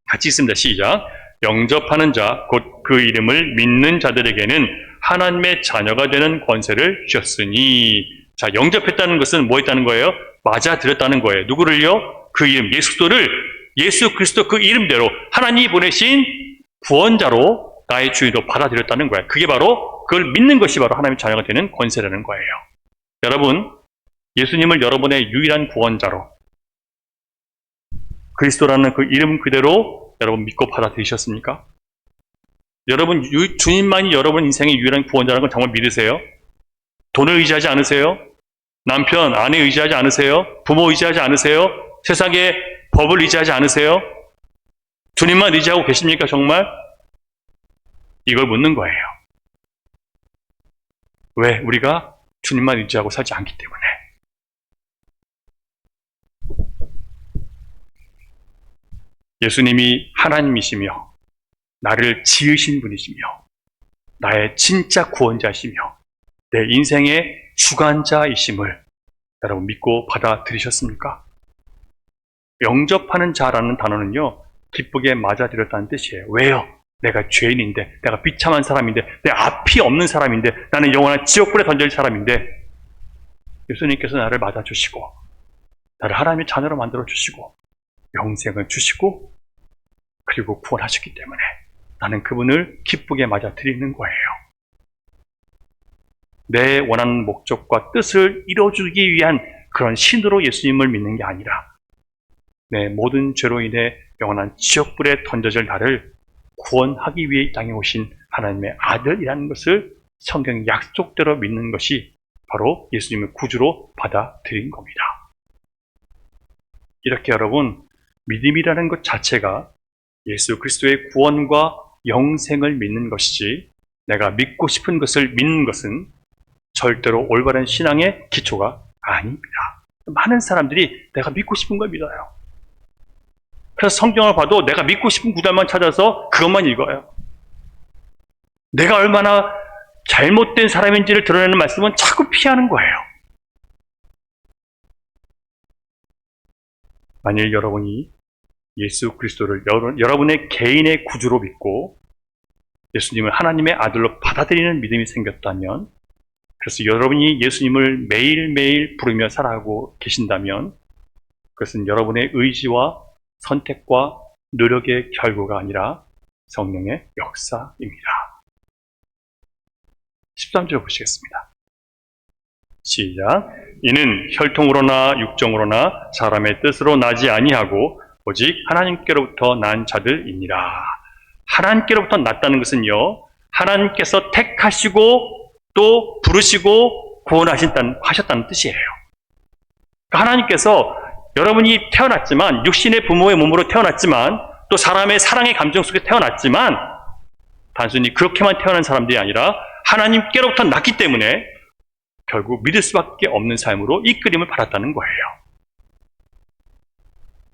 같이 읽습니다. 시작. 영접하는 자 곧 그 이름을 믿는 자들에게는 하나님의 자녀가 되는 권세를 주셨으니. 자, 영접했다는 것은 뭐 했다는 거예요? 맞아들였다는 거예요. 누구를요? 그 이름, 예수 그리스도 그 이름대로 하나님이 보내신 구원자로 나의 주인으로 받아들였다는 거예요. 그게 바로 그걸 믿는 것이 바로 하나님의 자녀가 되는 권세라는 거예요. 여러분, 예수님을 여러분의 유일한 구원자로 그리스도라는 그 이름 그대로 여러분 믿고 받아들이셨습니까? 여러분, 주님만이 여러분 인생의 유일한 구원자라는 걸 정말 믿으세요? 돈을 의지하지 않으세요? 남편, 아내 의지하지 않으세요? 부모 의지하지 않으세요? 세상의 법을 의지하지 않으세요? 주님만 의지하고 계십니까, 정말? 이걸 묻는 거예요. 왜? 우리가 주님만 의지하고 살지 않기 때문에. 예수님이 하나님이시며 나를 지으신 분이시며 나의 진짜 구원자이시며 내 인생의 주관자이심을 여러분 믿고 받아들이셨습니까? 영접하는 자라는 단어는요, 기쁘게 맞아들였다는 뜻이에요. 왜요? 내가 죄인인데, 내가 비참한 사람인데, 내 앞이 없는 사람인데, 나는 영원한 지옥불에 던질 사람인데, 예수님께서 나를 맞아주시고, 나를 하나님의 자녀로 만들어주시고, 영생을 주시고, 그리고 구원하셨기 때문에 나는 그분을 기쁘게 맞아들이는 거예요. 내 원하는 목적과 뜻을 이뤄주기 위한 그런 신으로 예수님을 믿는 게 아니라 내 모든 죄로 인해 영원한 지옥불에 던져질 나를 구원하기 위해 이 땅에 오신 하나님의 아들이라는 것을 성경 약속대로 믿는 것이 바로 예수님의 구주로 받아들인 겁니다. 이렇게 여러분, 믿음이라는 것 자체가 예수 그리스도의 구원과 영생을 믿는 것이지 내가 믿고 싶은 것을 믿는 것은 절대로 올바른 신앙의 기초가 아닙니다. 많은 사람들이 내가 믿고 싶은 걸 믿어요. 그래서 성경을 봐도 내가 믿고 싶은 구절만 찾아서 그것만 읽어요. 내가 얼마나 잘못된 사람인지를 드러내는 말씀은 자꾸 피하는 거예요. 만일 여러분이 예수 그리스도를 여러분의 개인의 구주로 믿고 예수님을 하나님의 아들로 받아들이는 믿음이 생겼다면, 그래서 여러분이 예수님을 매일매일 부르며 살아가고 계신다면 그것은 여러분의 의지와 선택과 노력의 결과가 아니라 성령의 역사입니다. 13절 보시겠습니다. 시작. 이는 혈통으로나 육정으로나 사람의 뜻으로 나지 아니하고 오직 하나님께로부터 난 자들이니라. 하나님께로부터 났다는 것은요, 하나님께서 택하시고 또 부르시고 구원하셨다는 뜻이에요. 그러니까 하나님께서 여러분이 태어났지만, 육신의 부모의 몸으로 태어났지만, 또 사람의 사랑의 감정 속에 태어났지만, 단순히 그렇게만 태어난 사람들이 아니라 하나님께로부터 났기 때문에 결국 믿을 수밖에 없는 삶으로 이끌림을 받았다는 거예요.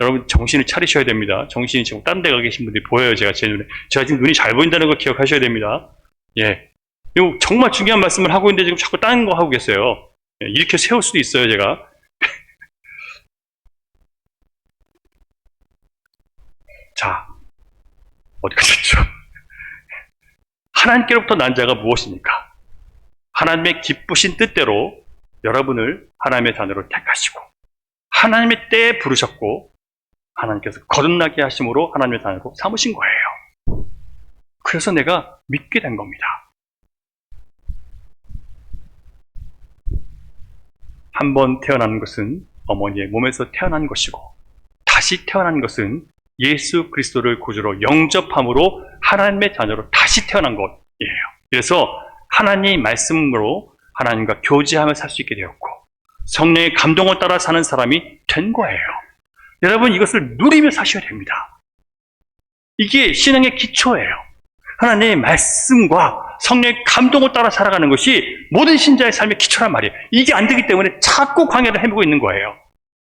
여러분 정신을 차리셔야 됩니다. 정신이 지금 딴 데 가 계신 분들이 보여요. 제가 제 눈에. 제가 지금 눈이 잘 보인다는 걸 기억하셔야 됩니다. 예. 이거 정말 중요한 말씀을 하고 있는데 지금 자꾸 딴 거 하고 계세요. 예, 이렇게 세울 수도 있어요, 제가. 자, 어디 가셨죠? 하나님께로부터 난 자가 무엇입니까? 하나님의 기쁘신 뜻대로 여러분을 하나님의 자녀로 택하시고 하나님의 때에 부르셨고 하나님께서 거듭나게 하심으로 하나님의 자녀로 삼으신 거예요. 그래서 내가 믿게 된 겁니다. 한 번 태어난 것은 어머니의 몸에서 태어난 것이고 다시 태어난 것은 예수 그리스도를 구주로 영접함으로 하나님의 자녀로 다시 태어난 것이에요. 그래서 하나님 말씀으로 하나님과 교제하며 살 수 있게 되었고 성령의 감동을 따라 사는 사람이 된 거예요. 여러분 이것을 누리며 사셔야 됩니다. 이게 신앙의 기초예요. 하나님의 말씀과 성령의 감동을 따라 살아가는 것이 모든 신자의 삶의 기초란 말이에요. 이게 안 되기 때문에 자꾸 광야를 헤매고 있는 거예요.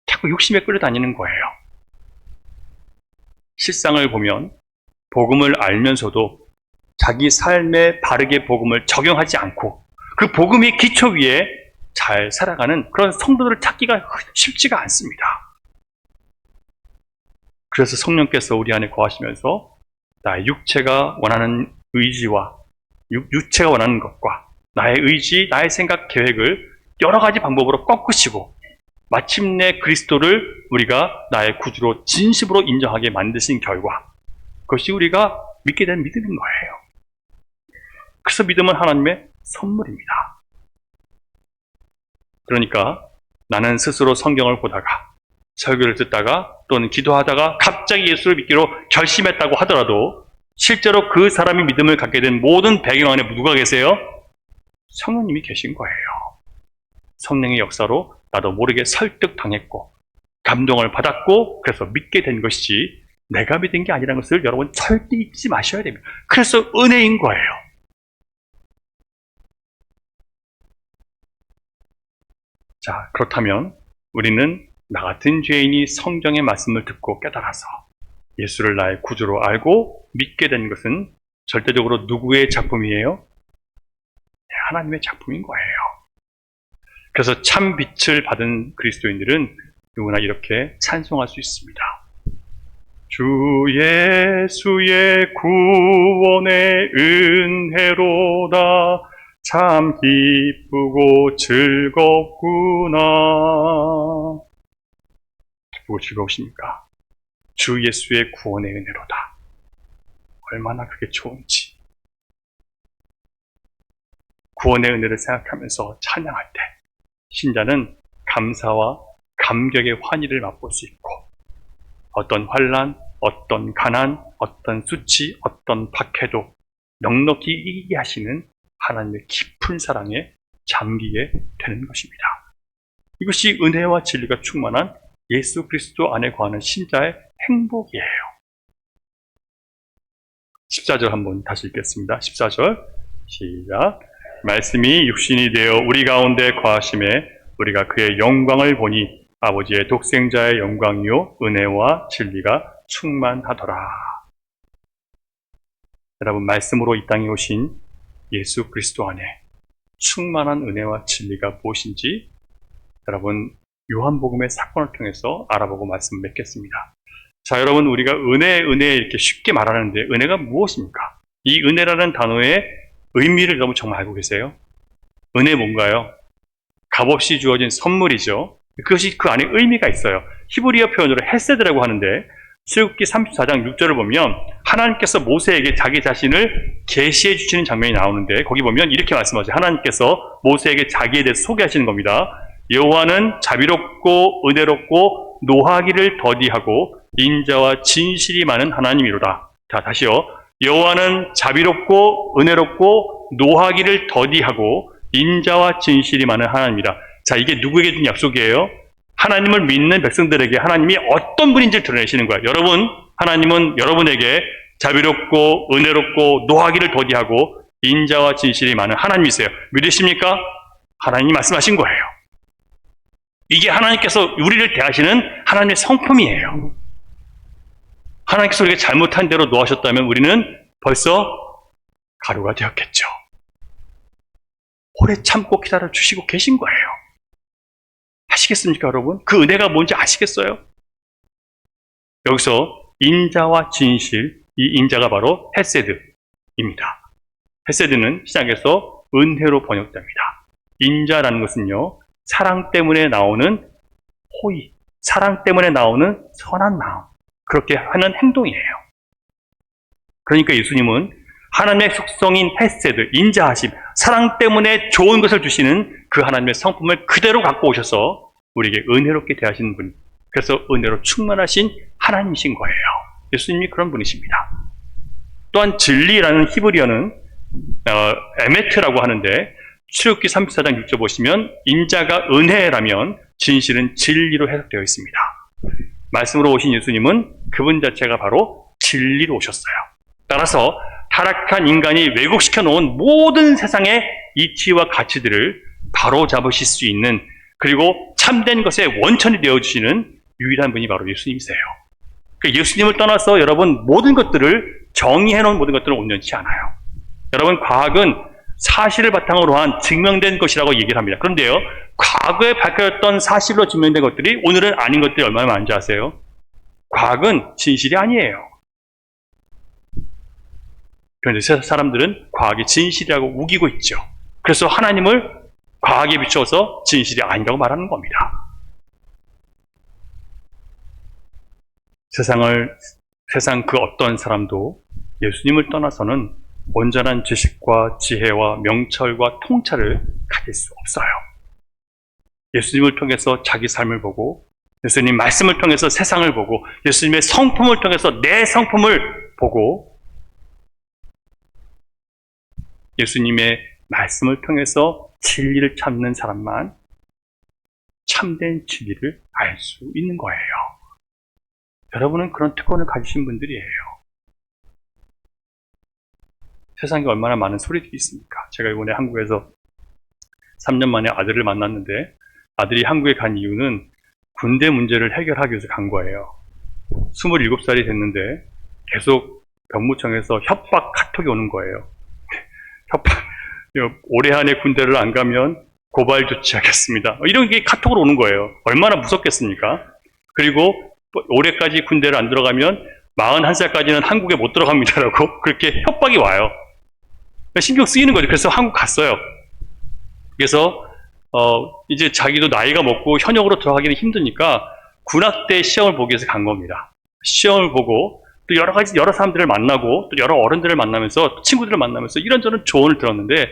자꾸 욕심에 끌려다니는 거예요. 실상을 보면 복음을 알면서도 자기 삶에 바르게 복음을 적용하지 않고 그 복음의 기초 위에 잘 살아가는 그런 성도들을 찾기가 쉽지가 않습니다. 그래서 성령께서 우리 안에 거하시면서 나의 육체가 원하는 의지와 육체가 원하는 것과 나의 의지, 나의 생각, 계획을 여러 가지 방법으로 꺾으시고 마침내 그리스도를 우리가 나의 구주로 진심으로 인정하게 만드신 결과 그것이 우리가 믿게 된 믿음인 거예요. 그래서 믿음은 하나님의 선물입니다. 그러니까 나는 스스로 성경을 보다가 설교를 듣다가 또는 기도하다가 갑자기 예수를 믿기로 결심했다고 하더라도 실제로 그 사람이 믿음을 갖게 된 모든 배경 안에 누가 계세요? 성령님이 계신 거예요. 성령의 역사로 나도 모르게 설득당했고 감동을 받았고 그래서 믿게 된 것이지 내가 믿은 게 아니라는 것을 여러분 절대 잊지 마셔야 됩니다. 그래서 은혜인 거예요. 자, 그렇다면 우리는 나 같은 죄인이 성경의 말씀을 듣고 깨달아서 예수를 나의 구주로 알고 믿게 된 것은 절대적으로 누구의 작품이에요? 하나님의 작품인 거예요. 그래서 참 빛을 받은 그리스도인들은 누구나 이렇게 찬송할 수 있습니다. 주 예수의 구원의 은혜로다 참 기쁘고 즐겁구나. 기쁘고 즐거우십니까? 주 예수의 구원의 은혜로다. 얼마나 그게 좋은지. 구원의 은혜를 생각하면서 찬양할 때 신자는 감사와 감격의 환희를 맛볼 수 있고 어떤 환난, 어떤 가난, 어떤 수치, 어떤 박해도 넉넉히 이기게 하시는 하나님의 깊은 사랑에 잠기게 되는 것입니다. 이것이 은혜와 진리가 충만한 예수 그리스도 안에 거하는 신자의 행복이에요. 14절 한번 다시 읽겠습니다. 14절 시작. 말씀이 육신이 되어 우리 가운데 거하심에 우리가 그의 영광을 보니 아버지의 독생자의 영광이요 은혜와 진리가 충만하더라. 여러분, 말씀으로 이 땅에 오신 예수 그리스도 안에 충만한 은혜와 진리가 무엇인지 여러분 요한복음의 사건을 통해서 알아보고 말씀 맺겠습니다. 자, 여러분, 우리가 은혜 이렇게 쉽게 말하는데 은혜가 무엇입니까? 이 은혜라는 단어의 의미를 여러분 정말 알고 계세요? 은혜 뭔가요? 값없이 주어진 선물이죠. 그것이 그 안에 의미가 있어요. 히브리어 표현으로 헤세드라고 하는데 출애굽기 34장 6절을 보면 하나님께서 모세에게 자기 자신을 계시해 주시는 장면이 나오는데 거기 보면 이렇게 말씀하세요. 하나님께서 모세에게 자기에 대해서 소개하시는 겁니다. 여호와는 자비롭고 은혜롭고 노하기를 더디하고 인자와 진실이 많은 하나님이로다. 자, 다시요. 여호와는 자비롭고 은혜롭고 노하기를 더디하고 인자와 진실이 많은 하나님이다. 자, 이게 누구에게 준 약속이에요? 하나님을 믿는 백성들에게 하나님이 어떤 분인지를 드러내시는 거예요. 여러분, 하나님은 여러분에게 자비롭고 은혜롭고 노하기를 더디하고 인자와 진실이 많은 하나님이세요. 믿으십니까? 하나님이 말씀하신 거예요. 이게 하나님께서 우리를 대하시는 하나님의 성품이에요. 하나님께서 우리가 잘못한 대로 놓으셨다면 우리는 벌써 가루가 되었겠죠. 오래 참고 기다려 주시고 계신 거예요. 아시겠습니까, 여러분? 그 은혜가 뭔지 아시겠어요? 여기서 인자와 진실, 이 인자가 바로 헤세드입니다. 헤세드는 시작에서 은혜로 번역됩니다. 인자라는 것은요, 사랑 때문에 나오는 호의, 사랑 때문에 나오는 선한 마음, 그렇게 하는 행동이에요. 그러니까 예수님은 하나님의 속성인 헤세드, 인자하심, 사랑 때문에 좋은 것을 주시는 그 하나님의 성품을 그대로 갖고 오셔서 우리에게 은혜롭게 대하시는 분, 그래서 은혜로 충만하신 하나님이신 거예요. 예수님이 그런 분이십니다. 또한 진리라는 히브리어는 에메트라고 하는데 출애굽기 34장 6절 보시면 인자가 은혜라면 진실은 진리로 해석되어 있습니다. 말씀으로 오신 예수님은 그분 자체가 바로 진리로 오셨어요. 따라서 타락한 인간이 왜곡시켜 놓은 모든 세상의 이치와 가치들을 바로잡으실 수 있는, 그리고 참된 것의 원천이 되어주시는 유일한 분이 바로 예수님이세요. 그러니까 예수님을 떠나서 여러분 모든 것들을 정의해놓은 모든 것들은 온전치 않아요. 여러분, 과학은 사실을 바탕으로 한 증명된 것이라고 얘기를 합니다. 그런데요, 과거에 밝혀졌던 사실로 증명된 것들이 오늘은 아닌 것들이 얼마나 많은지 아세요? 과학은 진실이 아니에요. 그런데 사람들은 과학이 진실이라고 우기고 있죠. 그래서 하나님을 과학에 비추어서 진실이 아니라고 말하는 겁니다. 세상 그 어떤 사람도 예수님을 떠나서는 온전한 지식과 지혜와 명철과 통찰을 가질 수 없어요. 예수님을 통해서 자기 삶을 보고, 예수님 말씀을 통해서 세상을 보고, 예수님의 성품을 통해서 내 성품을 보고, 예수님의 말씀을 통해서 진리를 찾는 사람만 참된 진리를 알 수 있는 거예요. 여러분은 그런 특권을 가지신 분들이에요. 세상에 얼마나 많은 소리들이 있습니까? 제가 이번에 한국에서 3년 만에 아들을 만났는데 아들이 한국에 간 이유는 군대 문제를 해결하기 위해서 간 거예요. 27살이 됐는데 계속 병무청에서 협박 카톡이 오는 거예요. 협박, 올해 안에 군대를 안 가면 고발 조치하겠습니다. 이런 게 카톡으로 오는 거예요. 얼마나 무섭겠습니까? 그리고 올해까지 군대를 안 들어가면 41살까지는 한국에 못 들어갑니다라고 그렇게 협박이 와요. 신경 쓰이는 거죠. 그래서 한국 갔어요. 그래서 이제 자기도 나이가 먹고 현역으로 들어가기는 힘드니까 군악대 시험을 보기 위해서 간 겁니다. 시험을 보고 또 여러 사람들을 만나고 또 여러 어른들을 만나면서 친구들을 만나면서 이런저런 조언을 들었는데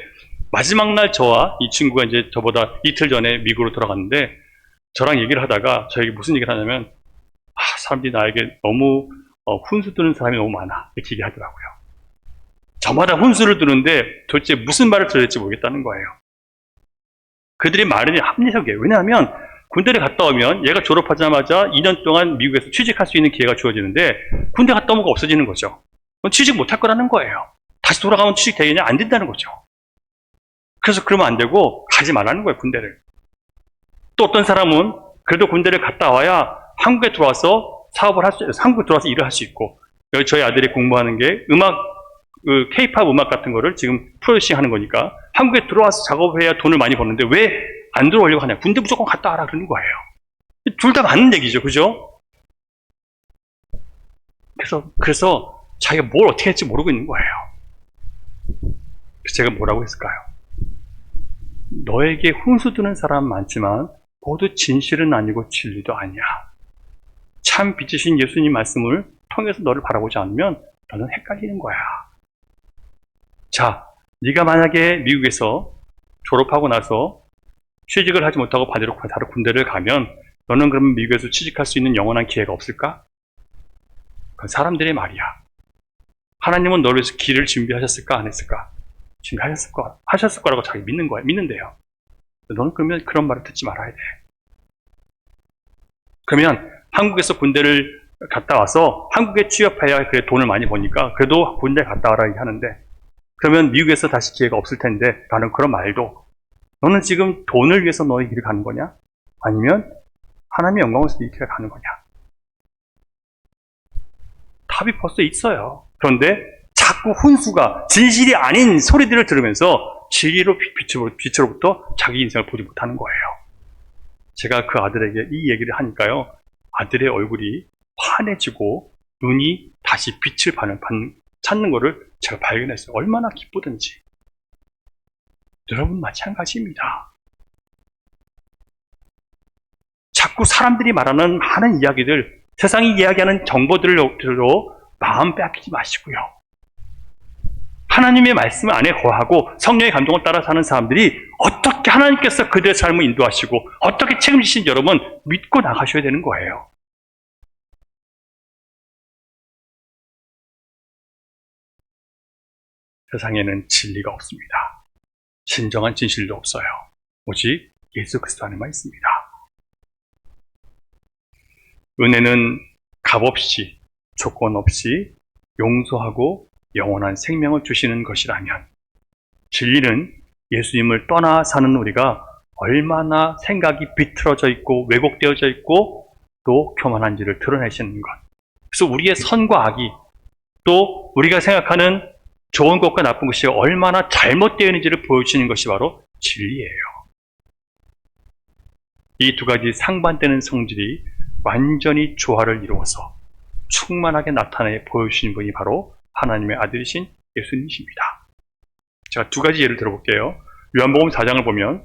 마지막 날 저와 이 친구가 이제 저보다 이틀 전에 미국으로 돌아갔는데 저랑 얘기를 하다가 저에게 무슨 얘기를 하냐면 사람들이 나에게 너무 훈수 두는 사람이 너무 많아 이렇게 얘기하더라고요. 저마다 훈수를 두는데 도대체 무슨 말을 들어야 될지 모르겠다는 거예요. 그들의 말은 합리적이에요. 왜냐하면 군대를 갔다 오면 얘가 졸업하자마자 2년 동안 미국에서 취직할 수 있는 기회가 주어지는데 군대 갔다 오면 없어지는 거죠. 그건 취직 못할 거라는 거예요. 다시 돌아가면 취직 되느냐? 안 된다는 거죠. 그래서 그러면 안 되고 가지 말라는 거예요, 군대를. 또 어떤 사람은 그래도 군대를 갔다 와야 한국에 들어와서 사업을 할 수, 한국에 들어와서 일을 할 수 있고, 여기 저희 아들이 공부하는 게 음악, K-팝 음악 같은 거를 지금 프로듀싱 하는 거니까 한국에 들어와서 작업해야 돈을 많이 버는데 왜 안 들어오려고 하냐? 군대 무조건 갔다 와라 그러는 거예요. 둘 다 맞는 얘기죠, 그죠? 그래서 자기가 뭘 어떻게 할지 모르고 있는 거예요. 그래서 제가 뭐라고 했을까요? 너에게 훈수 두는 사람 많지만 모두 진실은 아니고 진리도 아니야. 참 빛이신 예수님 말씀을 통해서 너를 바라보지 않으면 너는 헷갈리는 거야. 자, 네가 만약에 미국에서 졸업하고 나서 취직을 하지 못하고 반대로 군대를 가면 너는 그러면 미국에서 취직할 수 있는 영원한 기회가 없을까? 그건 사람들의 말이야. 하나님은 너를 위해서 길을 준비하셨을까? 안 했을까? 준비하셨을 거라고 자기 믿는 거야. 믿는데요. 너는 그러면 그런 말을 듣지 말아야 돼. 그러면 한국에서 군대를 갔다 와서 한국에 취업해야 그래 돈을 많이 버니까 그래도 군대 갔다 와라 하는데 그러면 미국에서 다시 기회가 없을 텐데 나는 그런 말도 너는 지금 돈을 위해서 너의 길을 가는 거냐? 아니면 하나님의 영광을 위해서 네 길을 가는 거냐? 답이 벌써 있어요. 그런데 자꾸 훈수가 진실이 아닌 소리들을 들으면서 진리로 빛으로부터 자기 인생을 보지 못하는 거예요. 제가 그 아들에게 이 얘기를 하니까요. 아들의 얼굴이 환해지고 눈이 다시 빛을 찾는 것을 제가 발견했어요. 얼마나 기쁘든지. 여러분 마찬가지입니다. 자꾸 사람들이 말하는 많은 이야기들, 세상이 이야기하는 정보들로 마음 빼앗기지 마시고요. 하나님의 말씀 안에 거하고 성령의 감동을 따라 사는 사람들이 어떻게 하나님께서 그들의 삶을 인도하시고 어떻게 책임지신 여러분 믿고 나가셔야 되는 거예요. 세상에는 진리가 없습니다. 진정한 진실도 없어요. 오직 예수 그리스도 안에만 있습니다. 은혜는 값없이 조건 없이 용서하고 영원한 생명을 주시는 것이라면 진리는 예수님을 떠나 사는 우리가 얼마나 생각이 비틀어져 있고 왜곡되어져 있고 또 교만한지를 드러내시는 것. 그래서 우리의 선과 악이 또 우리가 생각하는 좋은 것과 나쁜 것이 얼마나 잘못되어 있는지를 보여주시는 것이 바로 진리예요. 이 두 가지 상반되는 성질이 완전히 조화를 이루어서 충만하게 나타내 보여주시는 분이 바로 하나님의 아들이신 예수님이십니다. 제가 두 가지 예를 들어볼게요. 요한복음 4장을 보면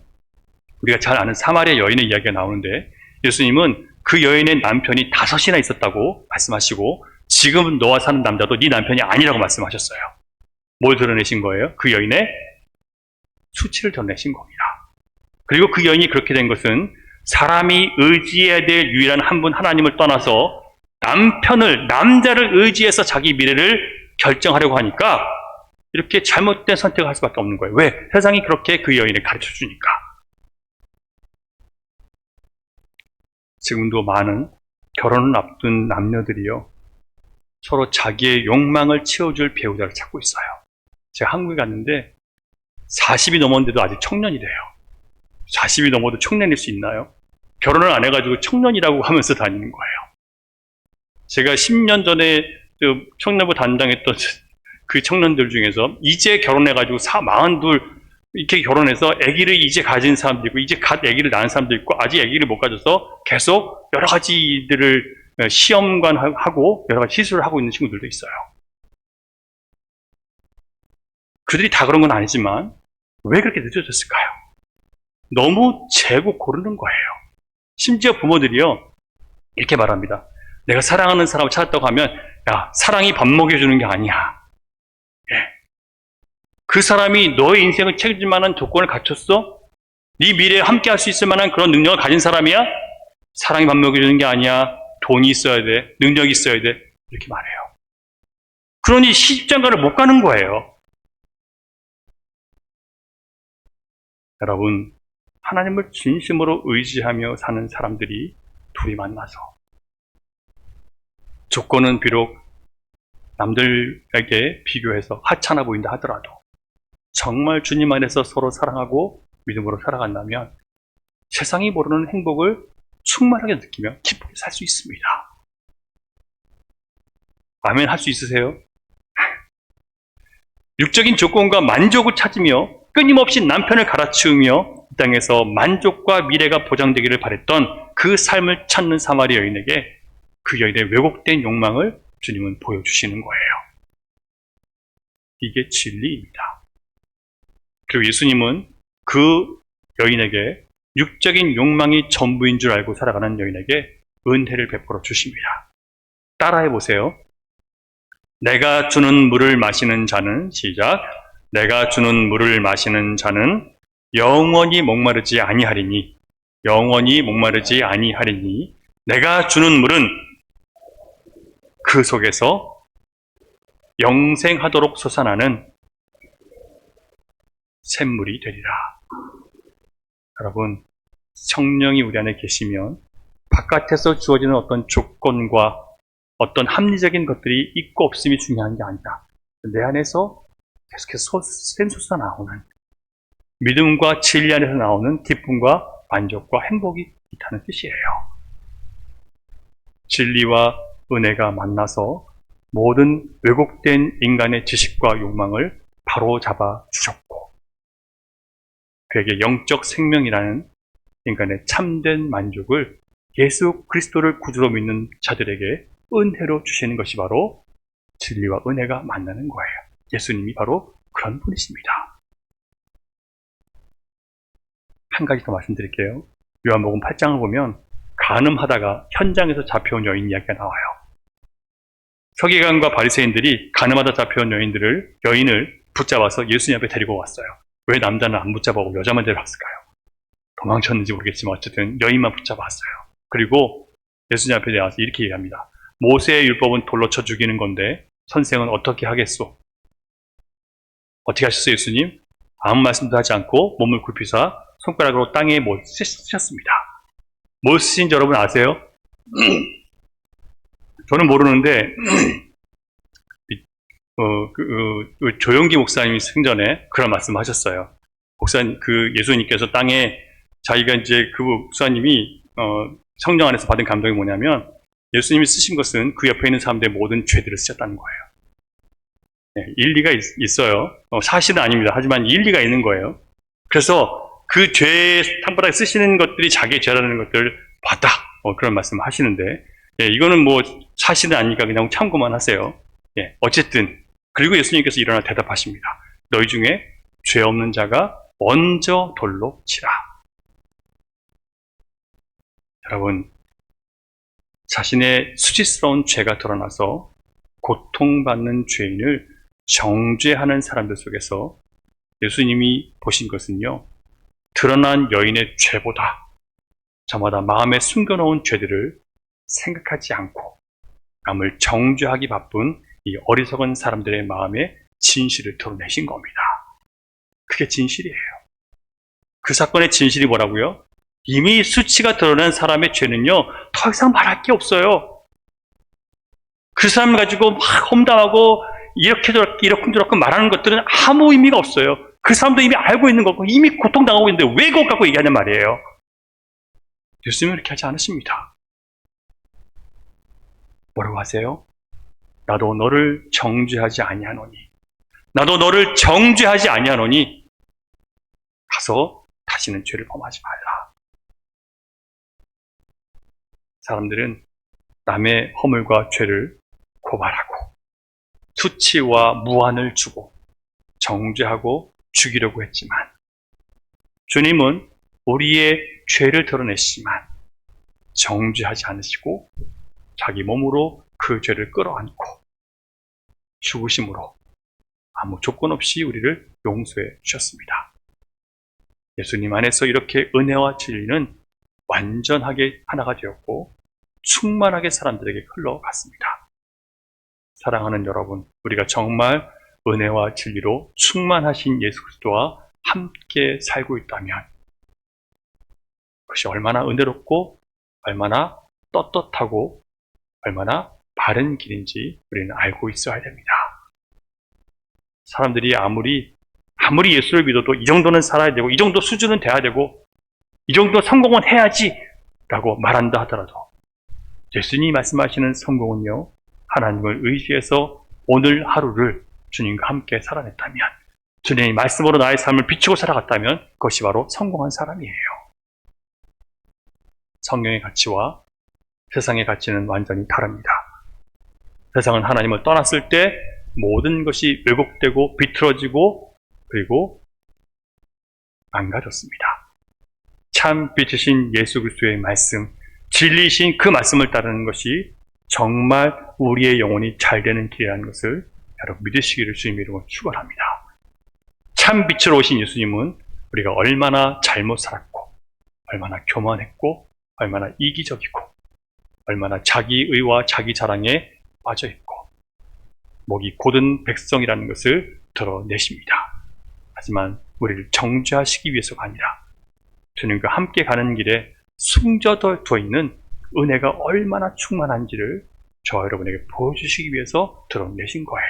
우리가 잘 아는 사마리아 여인의 이야기가 나오는데 예수님은 그 여인의 남편이 5이나 있었다고 말씀하시고 지금은 너와 사는 남자도 네 남편이 아니라고 말씀하셨어요. 뭘 드러내신 거예요? 그 여인의 수치를 드러내신 겁니다. 그리고 그 여인이 그렇게 된 것은 사람이 의지해야 될 유일한 한 분 하나님을 떠나서 남자를 의지해서 자기 미래를 결정하려고 하니까 이렇게 잘못된 선택을 할 수밖에 없는 거예요. 왜? 세상이 그렇게 그 여인을 가르쳐 주니까. 지금도 많은 결혼을 앞둔 남녀들이요, 서로 자기의 욕망을 채워줄 배우자를 찾고 있어요. 제가 한국에 갔는데 40이 넘었는데도 아직 청년이래요. 40이 넘어도 청년일 수 있나요? 결혼을 안 해가지고 청년이라고 하면서 다니는 거예요. 제가 10년 전에 청년부 담당했던 그 청년들 중에서 이제 결혼해가지고 42 이렇게 결혼해서 아기를 이제 가진 사람도 있고, 이제 갓 아기를 낳은 사람도 있고, 아직 아기를 못 가져서 계속 여러 가지 일들을 시험관하고 여러 가지 시술을 하고 있는 친구들도 있어요. 그들이 다 그런 건 아니지만 왜 그렇게 늦어졌을까요? 너무 재고 고르는 거예요. 심지어 부모들이요, 이렇게 말합니다. 내가 사랑하는 사람을 찾았다고 하면, 야, 사랑이 밥 먹여주는 게 아니야. 그 사람이 너의 인생을 책임질 만한 조건을 갖췄어? 네 미래에 함께 할 수 있을 만한 그런 능력을 가진 사람이야? 사랑이 밥 먹여주는 게 아니야. 돈이 있어야 돼. 능력이 있어야 돼. 이렇게 말해요. 그러니 시집장가를 못 가는 거예요. 여러분, 하나님을 진심으로 의지하며 사는 사람들이 둘이 만나서 조건은 비록 남들에게 비교해서 하찮아 보인다 하더라도 정말 주님 안에서 서로 사랑하고 믿음으로 살아간다면 세상이 모르는 행복을 충만하게 느끼며 기쁘게 살 수 있습니다. 아멘 할 수 있으세요? 육적인 조건과 만족을 찾으며 끊임없이 남편을 갈아치우며 이 땅에서 만족과 미래가 보장되기를 바랬던 그 삶을 찾는 사마리 여인에게 그 여인의 왜곡된 욕망을 주님은 보여주시는 거예요. 이게 진리입니다. 그리고 예수님은 그 여인에게 육적인 욕망이 전부인 줄 알고 살아가는 여인에게 은혜를 베풀어 주십니다. 따라해 보세요. 내가 주는 물을 마시는 자는, 시작, 내가 주는 물을 마시는 자는 영원히 목마르지 아니하리니, 영원히 목마르지 아니하리니, 내가 주는 물은 그 속에서 영생하도록 솟아나는 샘물이 되리라. 여러분, 성령이 우리 안에 계시면 바깥에서 주어지는 어떤 조건과 어떤 합리적인 것들이 있고 없음이 중요한 게 아니라 내 안에서 계속해서 샘솟아 나오는 믿음과 진리 안에서 나오는 기쁨과 만족과 행복이 있다는 뜻이에요. 진리와 은혜가 만나서 모든 왜곡된 인간의 지식과 욕망을 바로잡아 주셨고, 그에게 영적 생명이라는 인간의 참된 만족을 예수 그리스도를 구주로 믿는 자들에게 은혜로 주시는 것이 바로 진리와 은혜가 만나는 거예요. 예수님이 바로 그런 분이십니다. 한 가지 더 말씀드릴게요. 요한복음 8장을 보면 간음하다가 현장에서 잡혀온 여인 이야기가 나와요. 서기관과 바리새인들이 간음하다 잡혀온 여인을 붙잡아서 예수님 앞에 데리고 왔어요. 왜 남자는 안 붙잡아오고 여자만 데려왔을까요? 도망쳤는지 모르겠지만 어쨌든 여인만 붙잡았어요. 그리고 예수님 앞에 나와서 이렇게 얘기합니다. 모세의 율법은 돌로 쳐 죽이는 건데 선생은 어떻게 하겠소? 어떻게 하셨어요, 예수님? 아무 말씀도 하지 않고 몸을 굽히사 손가락으로 땅에 못 쓰셨습니다. 뭘 쓰신지 여러분 아세요? 저는 모르는데 조용기 목사님이 생전에 그런 말씀을 하셨어요. 목사님, 예수님께서 땅에 자기가 이제 그 목사님이 성령 안에서 받은 감동이 뭐냐면 예수님이 쓰신 것은 그 옆에 있는 사람들의 모든 죄들을 쓰셨다는 거예요. 네, 일리가 있어요. 사실은 아닙니다. 하지만 일리가 있는 거예요. 그래서 그 죄의 땅바닥에 쓰시는 것들이 자기의 죄라는 것들을 봤다. 그런 말씀을 하시는데, 예, 이거는 뭐 사실은 아니니까 그냥 참고만 하세요. 예, 어쨌든 그리고 예수님께서 일어나 대답하십니다. 너희 중에 죄 없는 자가 먼저 돌로 치라. 여러분, 자신의 수치스러운 죄가 드러나서 고통받는 죄인을 정죄하는 사람들 속에서 예수님이 보신 것은요, 드러난 여인의 죄보다 저마다 마음에 숨겨놓은 죄들을 생각하지 않고 남을 정죄하기 바쁜 이 어리석은 사람들의 마음에 진실을 드러내신 겁니다. 그게 진실이에요. 그 사건의 진실이 뭐라고요? 이미 수치가 드러난 사람의 죄는요, 더 이상 말할 게 없어요. 그 사람을 가지고 막 험담하고 이렇게 말하는 것들은 아무 의미가 없어요. 그 사람도 이미 알고 있는 거고 이미 고통당하고 있는데 왜 그거 갖고 얘기하는 말이에요. 예수님은 이렇게 하지 않으십니다. 뭐라고 하세요? 나도 너를 정죄하지 아니하노니, 나도 너를 정죄하지 아니하노니 가서 다시는 죄를 범하지 말라. 사람들은 남의 허물과 죄를 고발하고 수치와 무한을 주고 정죄하고 죽이려고 했지만, 주님은 우리의 죄를 드러내시지만 정죄하지 않으시고 자기 몸으로 그 죄를 끌어안고 죽으심으로 아무 조건 없이 우리를 용서해 주셨습니다. 예수님 안에서 이렇게 은혜와 진리는 완전하게 하나가 되었고 충만하게 사람들에게 흘러갔습니다. 사랑하는 여러분, 우리가 정말 은혜와 진리로 충만하신 예수 그리스도와 함께 살고 있다면 그것이 얼마나 은혜롭고 얼마나 떳떳하고 얼마나 바른 길인지 우리는 알고 있어야 됩니다. 사람들이 아무리 예수를 믿어도 이 정도는 살아야 되고 이 정도 수준은 돼야 되고 이 정도 성공은 해야지 라고 말한다 하더라도 예수님이 말씀하시는 성공은요, 하나님을 의지해서 오늘 하루를 주님과 함께 살아냈다면, 주님의 말씀으로 나의 삶을 비추고 살아갔다면 그것이 바로 성공한 사람이에요. 성경의 가치와 세상의 가치는 완전히 다릅니다. 세상은 하나님을 떠났을 때 모든 것이 왜곡되고 비틀어지고 그리고 망가졌습니다. 참 빛이신 예수 그리스도의 말씀, 진리이신 그 말씀을 따르는 것이 정말 우리의 영혼이 잘 되는 길이라는 것을 여러분 믿으시기를 주님의 이름으로 축원합니다. 참 빛으로 오신 예수님은 우리가 얼마나 잘못 살았고 얼마나 교만했고 얼마나 이기적이고 얼마나 자기의와 자기 자랑에 빠져있고 목이 곧은 백성이라는 것을 드러내십니다. 하지만 우리를 정죄하시기 위해서가 아니라 주님과 함께 가는 길에 숨겨두어 있는 은혜가 얼마나 충만한지를 저와 여러분에게 보여주시기 위해서 드러내신 거예요.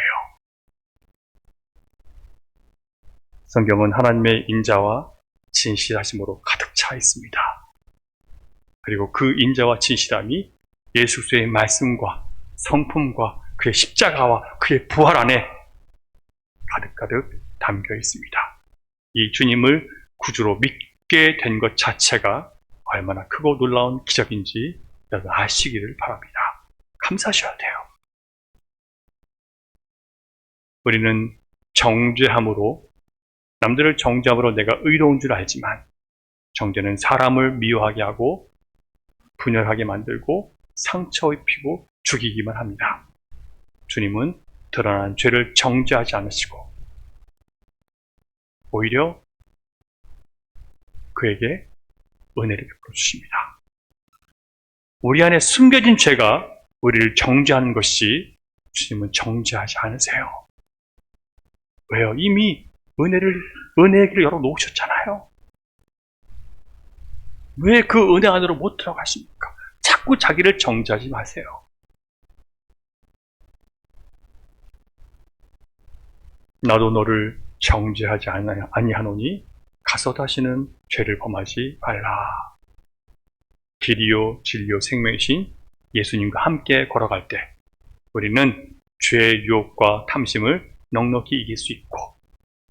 성경은 하나님의 인자와 진실하심으로 가득 차 있습니다. 그리고 그 인자와 진실함이 예수 그리스도의 말씀과 성품과 그의 십자가와 그의 부활 안에 가득가득 담겨 있습니다. 이 주님을 구주로 믿게 된 것 자체가 얼마나 크고 놀라운 기적인지 여러분 아시기를 바랍니다. 감사하셔야 돼요. 우리는 정죄함으로, 남들을 정죄함으로 내가 의로운 줄 알지만 정죄는 사람을 미워하게 하고 분열하게 만들고 상처 입히고 죽이기만 합니다. 주님은 드러난 죄를 정죄하지 않으시고 오히려 그에게 은혜를 베풀어 주십니다. 우리 안에 숨겨진 죄가 우리를 정죄하는 것이 주님은 정죄하지 않으세요. 왜요? 이미 은혜의 길을 열어놓으셨잖아요. 왜 그 은혜 안으로 못 들어가십니까? 자꾸 자기를 정죄하지 마세요. 나도 너를 정죄하지 아니하노니 가서 다시는 죄를 범하지 말라. 길이요 진리요 생명이신 예수님과 함께 걸어갈 때 우리는 죄의 유혹과 탐심을 넉넉히 이길 수 있고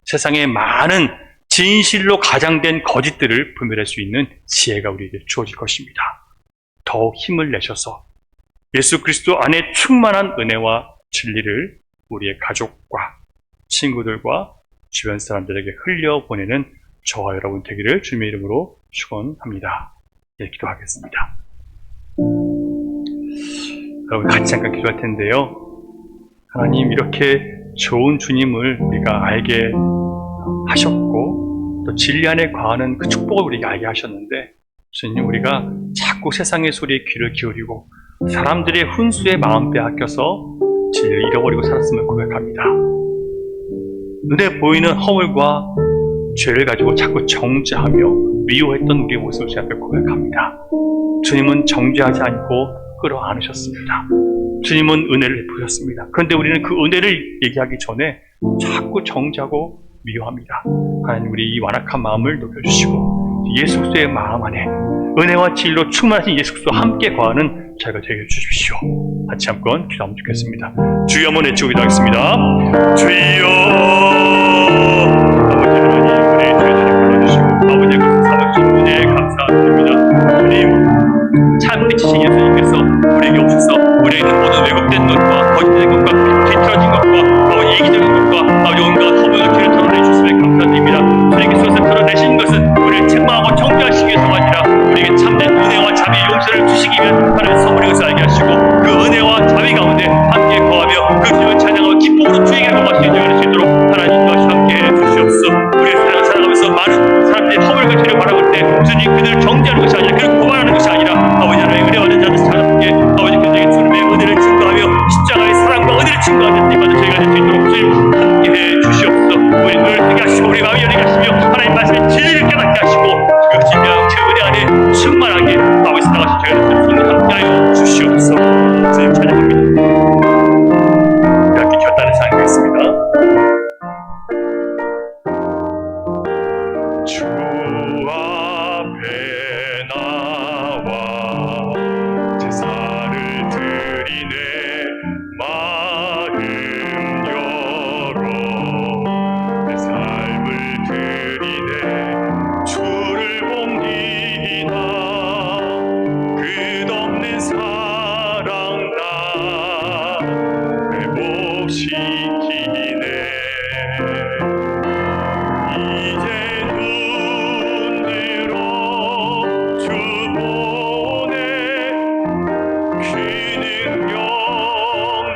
세상의 많은 진실로 가장된 거짓들을 분별할 수 있는 지혜가 우리에게 주어질 것입니다. 더욱 힘을 내셔서 예수 그리스도 안에 충만한 은혜와 진리를 우리의 가족과 친구들과 주변 사람들에게 흘려보내는 저와 여러분 되기를 주님의 이름으로 축원합니다. 예, 기도하겠습니다. 여러분 같이 잠깐 기도할 텐데요. 하나님, 이렇게 좋은 주님을 우리가 알게 하셨고 또 진리 안에 거하는 그 축복을 우리에게 알게 하셨는데, 주님, 우리가 자꾸 세상의 소리에 귀를 기울이고 사람들의 훈수에 마음 빼앗겨서 진리를 잃어버리고 살았음을 고백합니다. 눈에 보이는 허물과 죄를 가지고 자꾸 정죄하며 미워했던 우리의 모습을 주 앞에 고백합니다. 주님은 정죄하지 않고 끌어안으셨습니다. 주님은 은혜를 베푸셨습니다. 그런데 우리는 그 은혜를 얘기하기 전에 자꾸 정죄하고 미워합니다. 하나님, 우리 이 완악한 마음을 높여주시고 예수 그리스도의 마음 안에 은혜와 진리로 충만하신 예수 그리스도와 함께 거하는 저희가 되게 해주십시오. 같이 한번 기도하면 좋겠습니다. 주여 한번 외치고 기도하겠습니다. 주여, 아버지 하나님, 우리 죄들을 불러주시고 아버지의 것을 삼아주신 은혜에 감사드립니다. 주님, 참 빛이신 예수님께서 우리에게 오셔서 우리에 있는 모든 왜곡된 것과 거짓된 것과 뒤틀어진 것과 이기적인 것과 온갖 허물과 죄를 털어내 주심에 감사드립니다. 주님께서 털어내신 것은 우리를 책망하고 정죄하시기 위해서가 아니라 우리에게 참된 은혜와 자비의 용서를 주시기 위한 하나님의 선물인 것을 알게 하시고 그 은혜와 자비 가운데 함께 거하며 그 주님을 찬양하고 기쁨으로 주에게 고갈 수 있도록 하나님과 함께 해주시옵소서. 우리의 세상을 살아가면서 많은 사람들이 허물과 죄를 바라볼 때 주님 그들을 정죄하는 것이 아니라 그들을 고발하는 것이 아니라 아버지 하나님의 은혜 받은 자들 찾아뵙게 아버지 그들에게 주님의 은혜를 증거하며 십자가의 사랑과 은혜를 증거하는 이 받은 저희가 될 수 있도록 주님 함께 해주시옵소서. 우리 눈을 뜨게 하시고 우리 마음이 열리게 하시며 하나님 말씀의 진리를 깨닫게 하시고 그 진리와 그 은혜 안에 충만하게 아버지 살아가신 저희가 될 수 있도록 함께하여 주시옵소서. 주님 찬양합니다. 우리 함께 결단의 사랑이 되겠습니다. 주 앞에 나와 제사를 드리네 마음 열어 내 삶을 드리네 주를 봅니다 끝없는 사랑 나 회복시키네 이제 눈 들어 주 보네 그 능력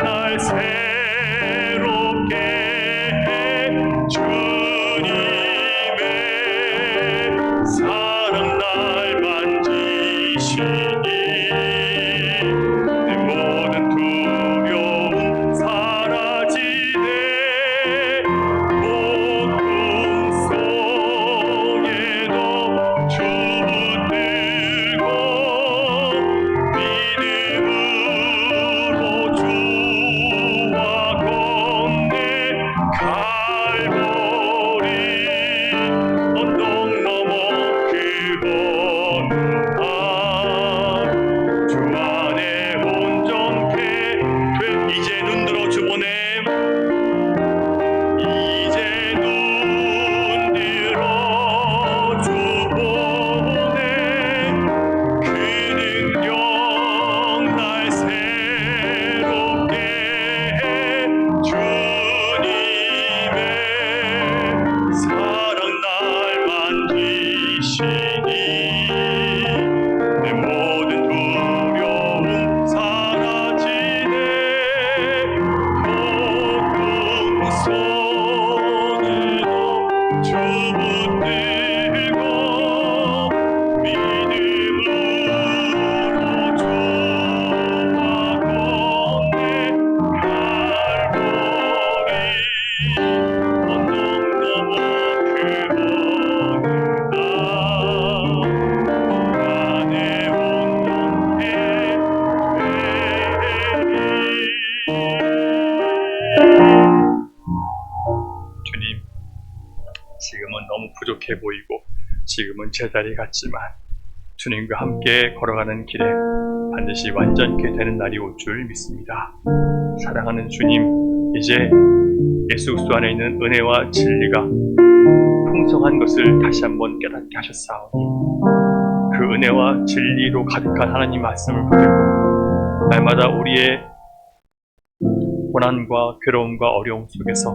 날 새롭게 해 주님의 사랑 날 만지시니 내 모든 두려움 사라지네 고통 속에도 주 붙들고 믿음으로 주와 걷네 갈보리 언덕 넘어 그거는 주 안에 온전케 돼 이제 눈들어 주 보내 이제 눈 들어 주 보네 그 능력 날 새롭게 해 주님의 사랑 날 만지시니 내 모든 두려움 사라지네 고통 속에도 주 붙들고 믿음으로 주와 걷네 갈보리 언덕 넘어 그거는 안에 온전해 주님, 지금은 너무 부족해 보이고 지금은 제자리 같지만 주님과 함께 걸어가는 길에 반드시 완전케 되는 날이 올 줄 믿습니다. 사랑하는 주님, 이제 예수 그리스도 안에 있는 은혜와 진리가 풍성한 것을 다시 한번 깨닫게 하셨사오니 그 은혜와 진리로 가득한 하나님 말씀을 붙들고 날마다 우리의 고난과 괴로움과 어려움 속에서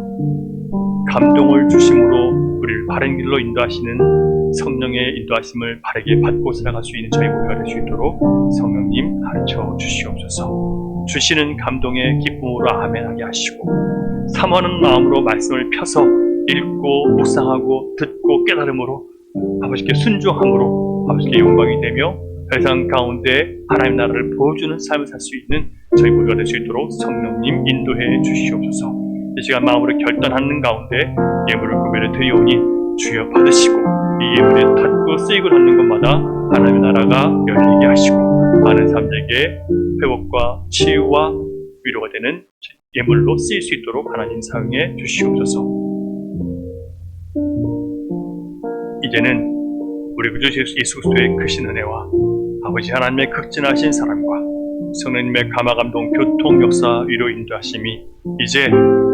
감동을 주심으로 우리를 바른 길로 인도하시는 성령의 인도하심을 바르게 받고 살아갈 수 있는 저희 모두가 될 수 있도록 성령님 가르쳐 주시옵소서. 주시는 감동의 기쁨으로 아멘하게 하시고 사모하는 마음으로 말씀을 펴서 읽고 묵상하고 듣고 깨달음으로 아버지께 순종함으로 아버지께 영광이 되며 세상 가운데 하나님 나라를 보여주는 삶을 살 수 있는 저희 모두가 될 수 있도록 성령님 인도해 주시옵소서. 이 시간 마음으로 결단하는 가운데 예물을 구별해 드리오니 주여 받으시고 이 예물에 닫고 쓰이고 닫는 것마다 하나님의 나라가 열리게 하시고 많은 사람들에게 회복과 치유와 위로가 되는 예물로 쓰일 수 있도록 하나님 사용해 주시옵소서. 이제는 우리 구주 예수 그리스도의 크신 은혜와 아버지 하나님의 극진하신 사랑과 성령님의 감화감동 교통 역사 위로 인도하심이 이제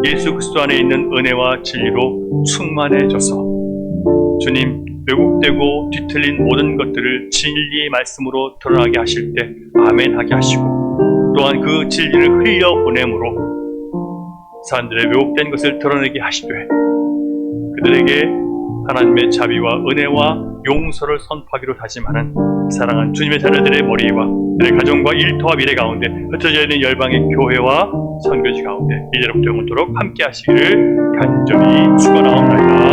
예수 그리스도 안에 있는 은혜와 진리로 충만해져서 주님 왜곡되고 뒤틀린 모든 것들을 진리의 말씀으로 드러나게 하실 때 아멘 하게 하시고 또한 그 진리를 흘려 보냄으로 사람들의 왜곡된 것을 드러내게 하시되 그들에게 하나님의 자비와 은혜와 용서를 선포하기로 다짐하는 사랑하는 주님의 자녀들의 머리와 그들의 가정과 일터와 미래 가운데 흩어져 있는 열방의 교회와 선교지 가운데 이제로부터 영원토록 함께 하시기를 간절히 축원하옵나이다.